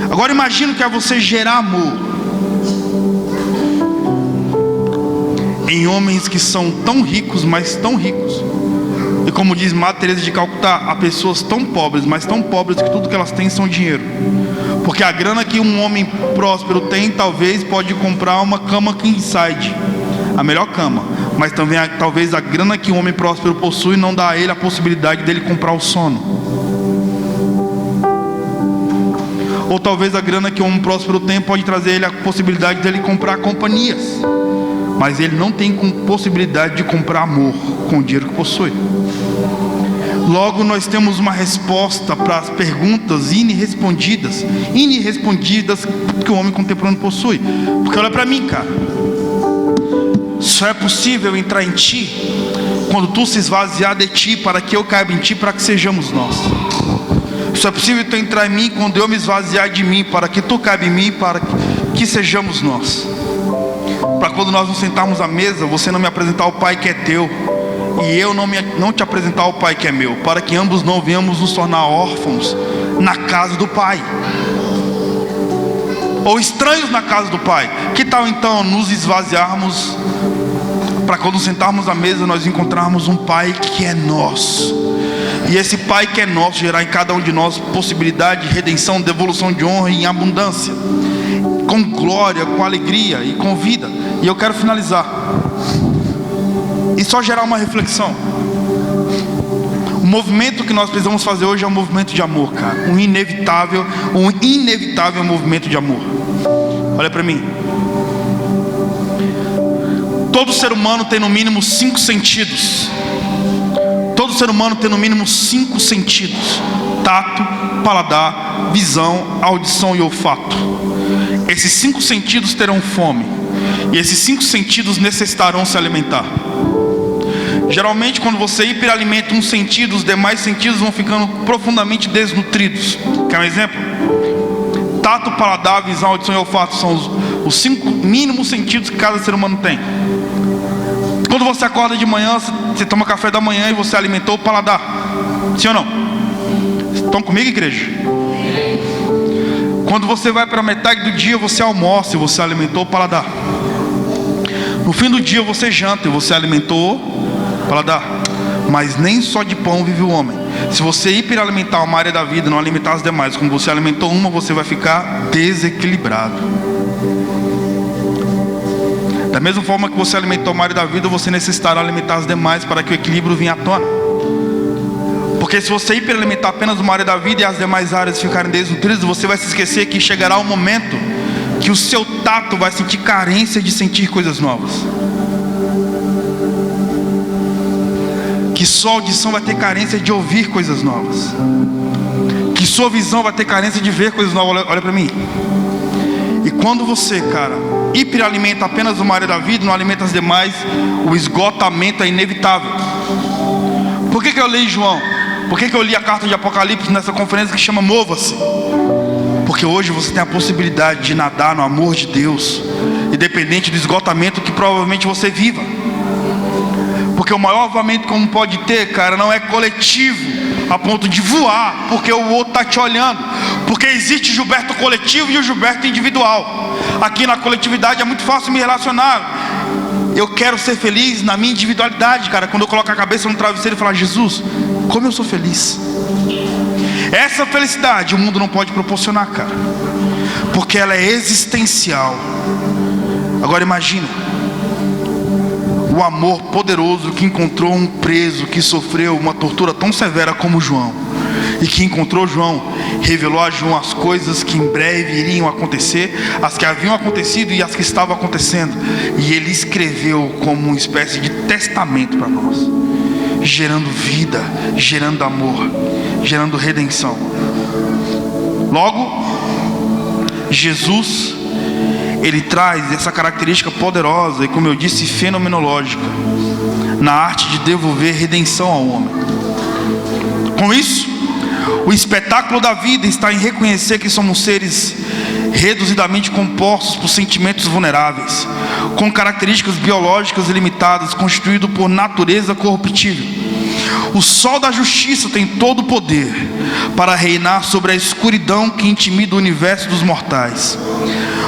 Agora imagina que é você gerar amor em homens que são tão ricos, mas tão ricos. E como diz Madre Teresa de Calcutá, há pessoas tão pobres, mas tão pobres que tudo que elas têm são dinheiro. Porque a grana que um homem próspero tem, talvez pode comprar uma cama king size, a melhor cama. Mas também talvez a grana que um homem próspero possui não dá a ele a possibilidade dele comprar o sono. Ou talvez a grana que um homem próspero tem pode trazer a ele a possibilidade dele comprar companhias, mas ele não tem possibilidade de comprar amor com o dinheiro que possui. Logo, nós temos uma resposta para as perguntas irrespondidas que o homem contemporâneo possui. Porque olha para mim, cara, só é possível entrar em ti quando tu se esvaziar de ti, para que eu caiba em ti, para que sejamos nós. Só é possível tu entrar em mim quando eu me esvaziar de mim, para que tu caiba em mim, para que sejamos nós. Para quando nós nos sentarmos à mesa, você não me apresentar o Pai que é teu, e eu não te apresentar o Pai que é meu, para que ambos não venhamos nos tornar órfãos na casa do Pai, ou estranhos na casa do Pai. Que tal então nos esvaziarmos, para quando sentarmos à mesa nós encontrarmos um Pai que é nosso, e esse Pai que é nosso gerar em cada um de nós possibilidade de redenção, devolução de honra em abundância, com glória, com alegria e com vida. E eu quero finalizar e só gerar uma reflexão. O movimento que nós precisamos fazer hoje é um movimento de amor, cara. Um inevitável movimento de amor. Olha para mim. Todo ser humano tem no mínimo 5 sentidos. Todo ser humano tem no mínimo 5 sentidos: tato, paladar, visão, audição e olfato. Esses 5 sentidos terão fome, e esses 5 sentidos necessitarão se alimentar. Geralmente, quando você hiperalimenta um sentido, os demais sentidos vão ficando profundamente desnutridos. Quer um exemplo? Tato, paladar, visão, audição e olfato são os 5 mínimos sentidos que cada ser humano tem. Quando você acorda de manhã, você toma café da manhã e você alimentou o paladar. Sim ou não? Estão comigo, igreja? Quando você vai para a metade do dia, você almoça e você alimentou o paladar. No fim do dia você janta e você alimentou o paladar. Mas nem só de pão vive o homem. Se você hiperalimentar uma área da vida e não alimentar as demais, como você alimentou uma, você vai ficar desequilibrado. Da mesma forma que você alimentou uma área da vida, você necessitará alimentar as demais para que o equilíbrio venha à tona. Porque se você hiperalimentar apenas uma área da vida e as demais áreas ficarem desnutridas, você vai se esquecer que chegará um momento que o seu tato vai sentir carência de sentir coisas novas. Que sua audição vai ter carência de ouvir coisas novas. Que sua visão vai ter carência de ver coisas novas. Olha para mim. E quando você, cara, hiperalimenta apenas uma área da vida, não alimenta as demais, o esgotamento é inevitável. Por que eu li João? Por que eu li a carta de Apocalipse nessa conferência que chama Mova-se? Porque hoje você tem a possibilidade de nadar no amor de Deus, independente do esgotamento que provavelmente você viva. Porque o maior avamento que um pode ter, cara, não é coletivo a ponto de voar porque o outro está te olhando. Porque existe Gilberto coletivo e o Gilberto individual. Aqui na coletividade é muito fácil me relacionar. Eu quero ser feliz na minha individualidade, cara. Quando eu coloco a cabeça no travesseiro e falar: Jesus, como eu sou feliz. Essa felicidade o mundo não pode proporcionar, cara, porque ela é existencial. Agora imagina o amor poderoso que encontrou um preso que sofreu uma tortura tão severa como João, e que encontrou João, revelou a João as coisas que em breve iriam acontecer, as que haviam acontecido e as que estavam acontecendo, e ele escreveu como uma espécie de testamento para nós, gerando vida, gerando amor, gerando redenção. Logo, Jesus, ele traz essa característica poderosa e, como eu disse, fenomenológica na arte de devolver redenção ao homem. Com isso, o espetáculo da vida está em reconhecer que somos seres reduzidamente compostos por sentimentos vulneráveis, com características biológicas limitadas, constituído por natureza corruptível. O sol da justiça tem todo o poder para reinar sobre a escuridão que intimida o universo dos mortais,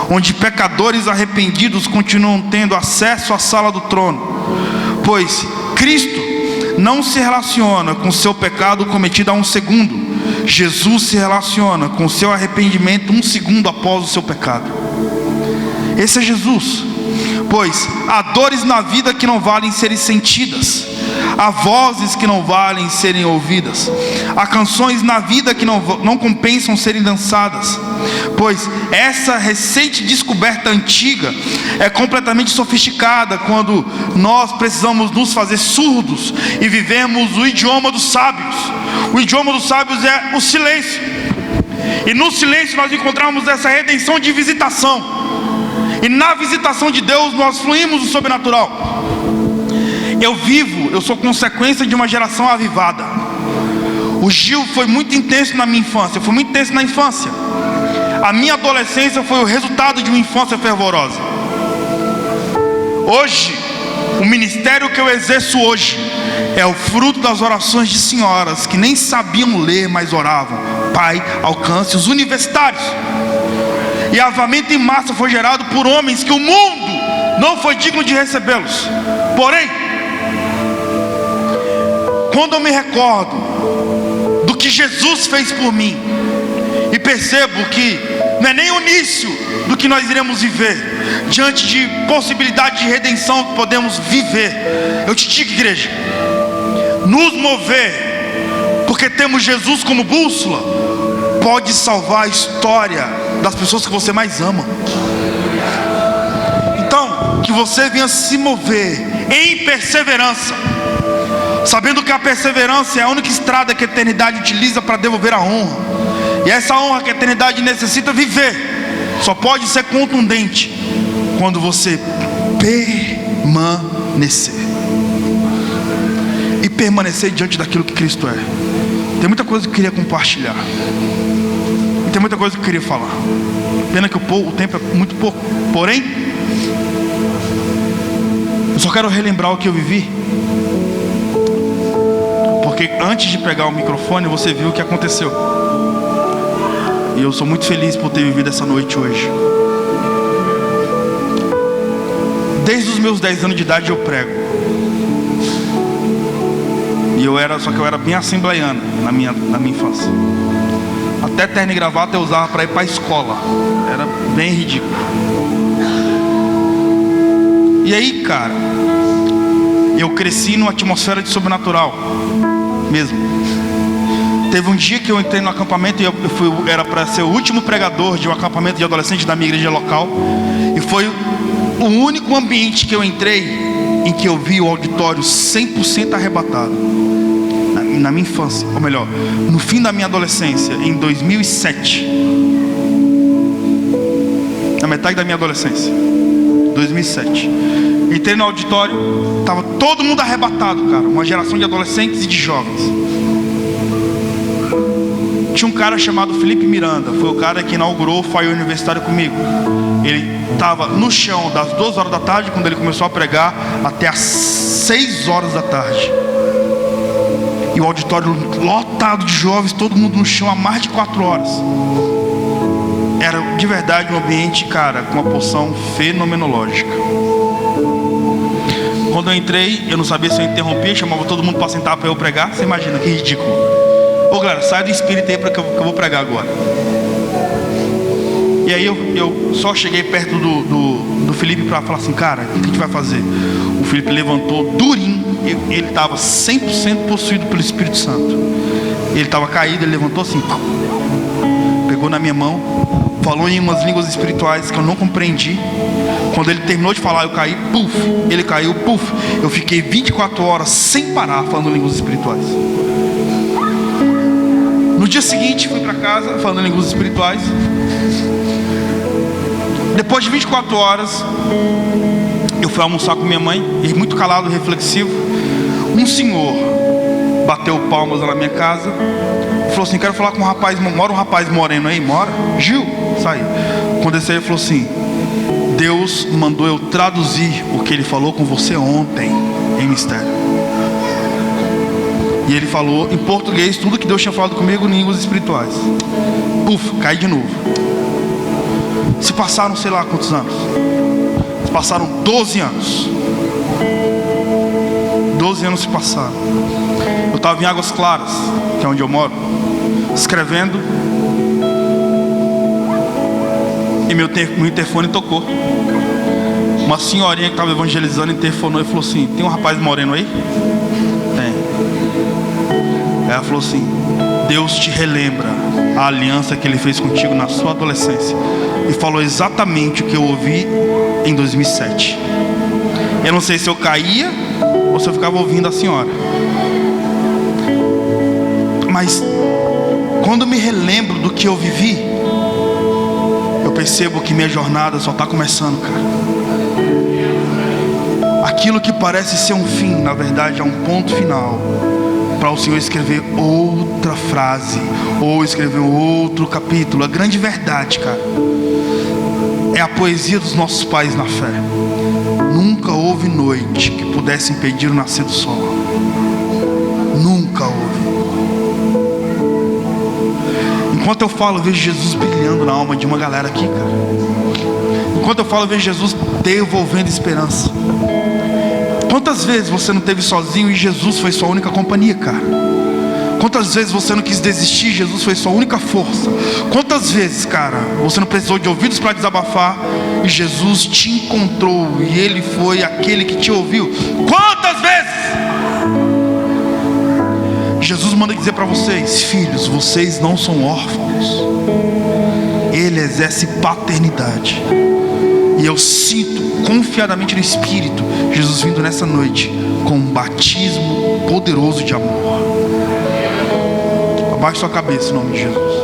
onde pecadores arrependidos continuam tendo acesso à sala do trono, pois Cristo não se relaciona com seu pecado cometido há um segundo. Jesus se relaciona com seu arrependimento um segundo após o seu pecado. Esse é Jesus. Pois há dores na vida que não valem serem sentidas, há vozes que não valem serem ouvidas, há canções na vida que não compensam serem dançadas, pois essa recente descoberta antiga é completamente sofisticada quando nós precisamos nos fazer surdos e vivemos o idioma dos sábios. O idioma dos sábios é o silêncio, e no silêncio nós encontramos essa redenção de visitação. E na visitação de Deus nós fluímos o sobrenatural. Eu sou consequência de uma geração avivada. O Gil foi muito intenso na minha infância, foi muito intenso na infância. A minha adolescência foi o resultado de uma infância fervorosa. Hoje, o ministério que eu exerço hoje é o fruto das orações de senhoras que nem sabiam ler, mas oravam: Pai, alcance os universitários. E avamento em massa foi gerado por homens que o mundo não foi digno de recebê-los. Porém, quando eu me recordo do que Jesus fez por mim, e percebo que não é nem o início do que nós iremos viver, diante de possibilidade de redenção que podemos viver, eu te digo, igreja, nos mover, porque temos Jesus como bússola, pode salvar a história das pessoas que você mais ama. Então, que você venha se mover em perseverança, sabendo que a perseverança é a única estrada que a eternidade utiliza para devolver a honra. E essa honra que a eternidade necessita viver só pode ser contundente quando você permanecer. E permanecer diante daquilo que Cristo é. Tem muita coisa que eu queria compartilhar, e tem muita coisa que eu queria falar. Pena que o tempo é muito pouco. Porém, eu só quero relembrar o que eu vivi, porque antes de pegar o microfone você viu o que aconteceu. E eu sou muito feliz por ter vivido essa noite hoje. Desde os meus 10 anos de idade eu prego. E só que eu era bem assembleiano na minha infância. Até terno e gravata eu usava para ir para a escola. Era bem ridículo. E aí, cara, eu cresci numa atmosfera de sobrenatural mesmo. Teve um dia que eu entrei no acampamento e era para ser o último pregador de um acampamento de adolescentes da minha igreja local. E foi o único ambiente que eu entrei em que eu vi o auditório 100% arrebatado. Na minha infância, ou melhor, no fim da minha adolescência, em 2007. Na metade da minha adolescência, 2007. Entrei no auditório, estava todo mundo arrebatado, cara. Uma geração de adolescentes e de jovens. Tinha um cara chamado Felipe Miranda. Foi o cara que inaugurou o Fire Universitário comigo. Ele estava no chão das 2 horas da tarde, quando ele começou a pregar, até as 6 horas da tarde. E o auditório lotado de jovens, todo mundo no chão há mais de 4 horas. Era de verdade um ambiente, cara, com uma porção fenomenológica. Quando eu entrei, eu não sabia se eu interrompia, chamava todo mundo para sentar para eu pregar. Você imagina que ridículo. Ô galera, sai do espírito aí porque eu vou pregar agora. E aí eu só cheguei perto do Felipe para falar assim: cara, o que a gente vai fazer? O Felipe levantou durinho. Ele estava 100% possuído pelo Espírito Santo. Ele estava caído, ele levantou assim, pegou na minha mão, falou em umas línguas espirituais que eu não compreendi. Quando ele terminou de falar, eu caí, puf. Ele caiu, puf. Eu fiquei 24 horas sem parar falando línguas espirituais. No dia seguinte fui para casa falando em línguas espirituais. Depois de 24 horas eu fui almoçar com minha mãe, e muito calado, reflexivo, um senhor bateu palmas na minha casa, falou assim: quero falar com um rapaz, mora um rapaz moreno aí? Mora? Gil, sai. Quando ele saiu, ele falou assim: Deus mandou eu traduzir o que ele falou com você ontem em mistério. E ele falou em português tudo que Deus tinha falado comigo em línguas espirituais. Puf, caí de novo. Se passaram sei lá quantos anos. Se passaram 12 anos. 12 anos se passaram. Eu estava em Águas Claras, que é onde eu moro, escrevendo, e meu interfone tocou. Uma senhorinha que estava evangelizando interfonou e falou assim: tem um rapaz moreno aí? Tem. Ela falou assim: Deus te relembra a aliança que Ele fez contigo na sua adolescência. E falou exatamente o que eu ouvi em 2007. Eu não sei se eu caía ou se eu ficava ouvindo a senhora, mas quando me relembro do que eu vivi, eu percebo que minha jornada só está começando, cara. Aquilo que parece ser um fim, na verdade é um ponto final, para o Senhor escrever outra frase, ou escrever outro capítulo. A grande verdade, cara, é a poesia dos nossos pais na fé. Nunca houve noite que pudesse impedir o nascer do sol. Nunca houve. Enquanto eu falo, eu vejo Jesus brilhando na alma de uma galera aqui, cara. Enquanto eu falo, eu vejo Jesus devolvendo esperança. Quantas vezes você não esteve sozinho e Jesus foi sua única companhia, cara? Quantas vezes você não quis desistir, Jesus foi sua única força? Quantas vezes, cara, você não precisou de ouvidos para desabafar e Jesus te encontrou e Ele foi aquele que te ouviu? Quantas vezes? Jesus manda dizer para vocês: filhos, vocês não são órfãos. Ele exerce paternidade. E eu sinto confiadamente no Espírito Jesus vindo nessa noite com um batismo poderoso de amor. Abaixe sua cabeça em nome de Jesus.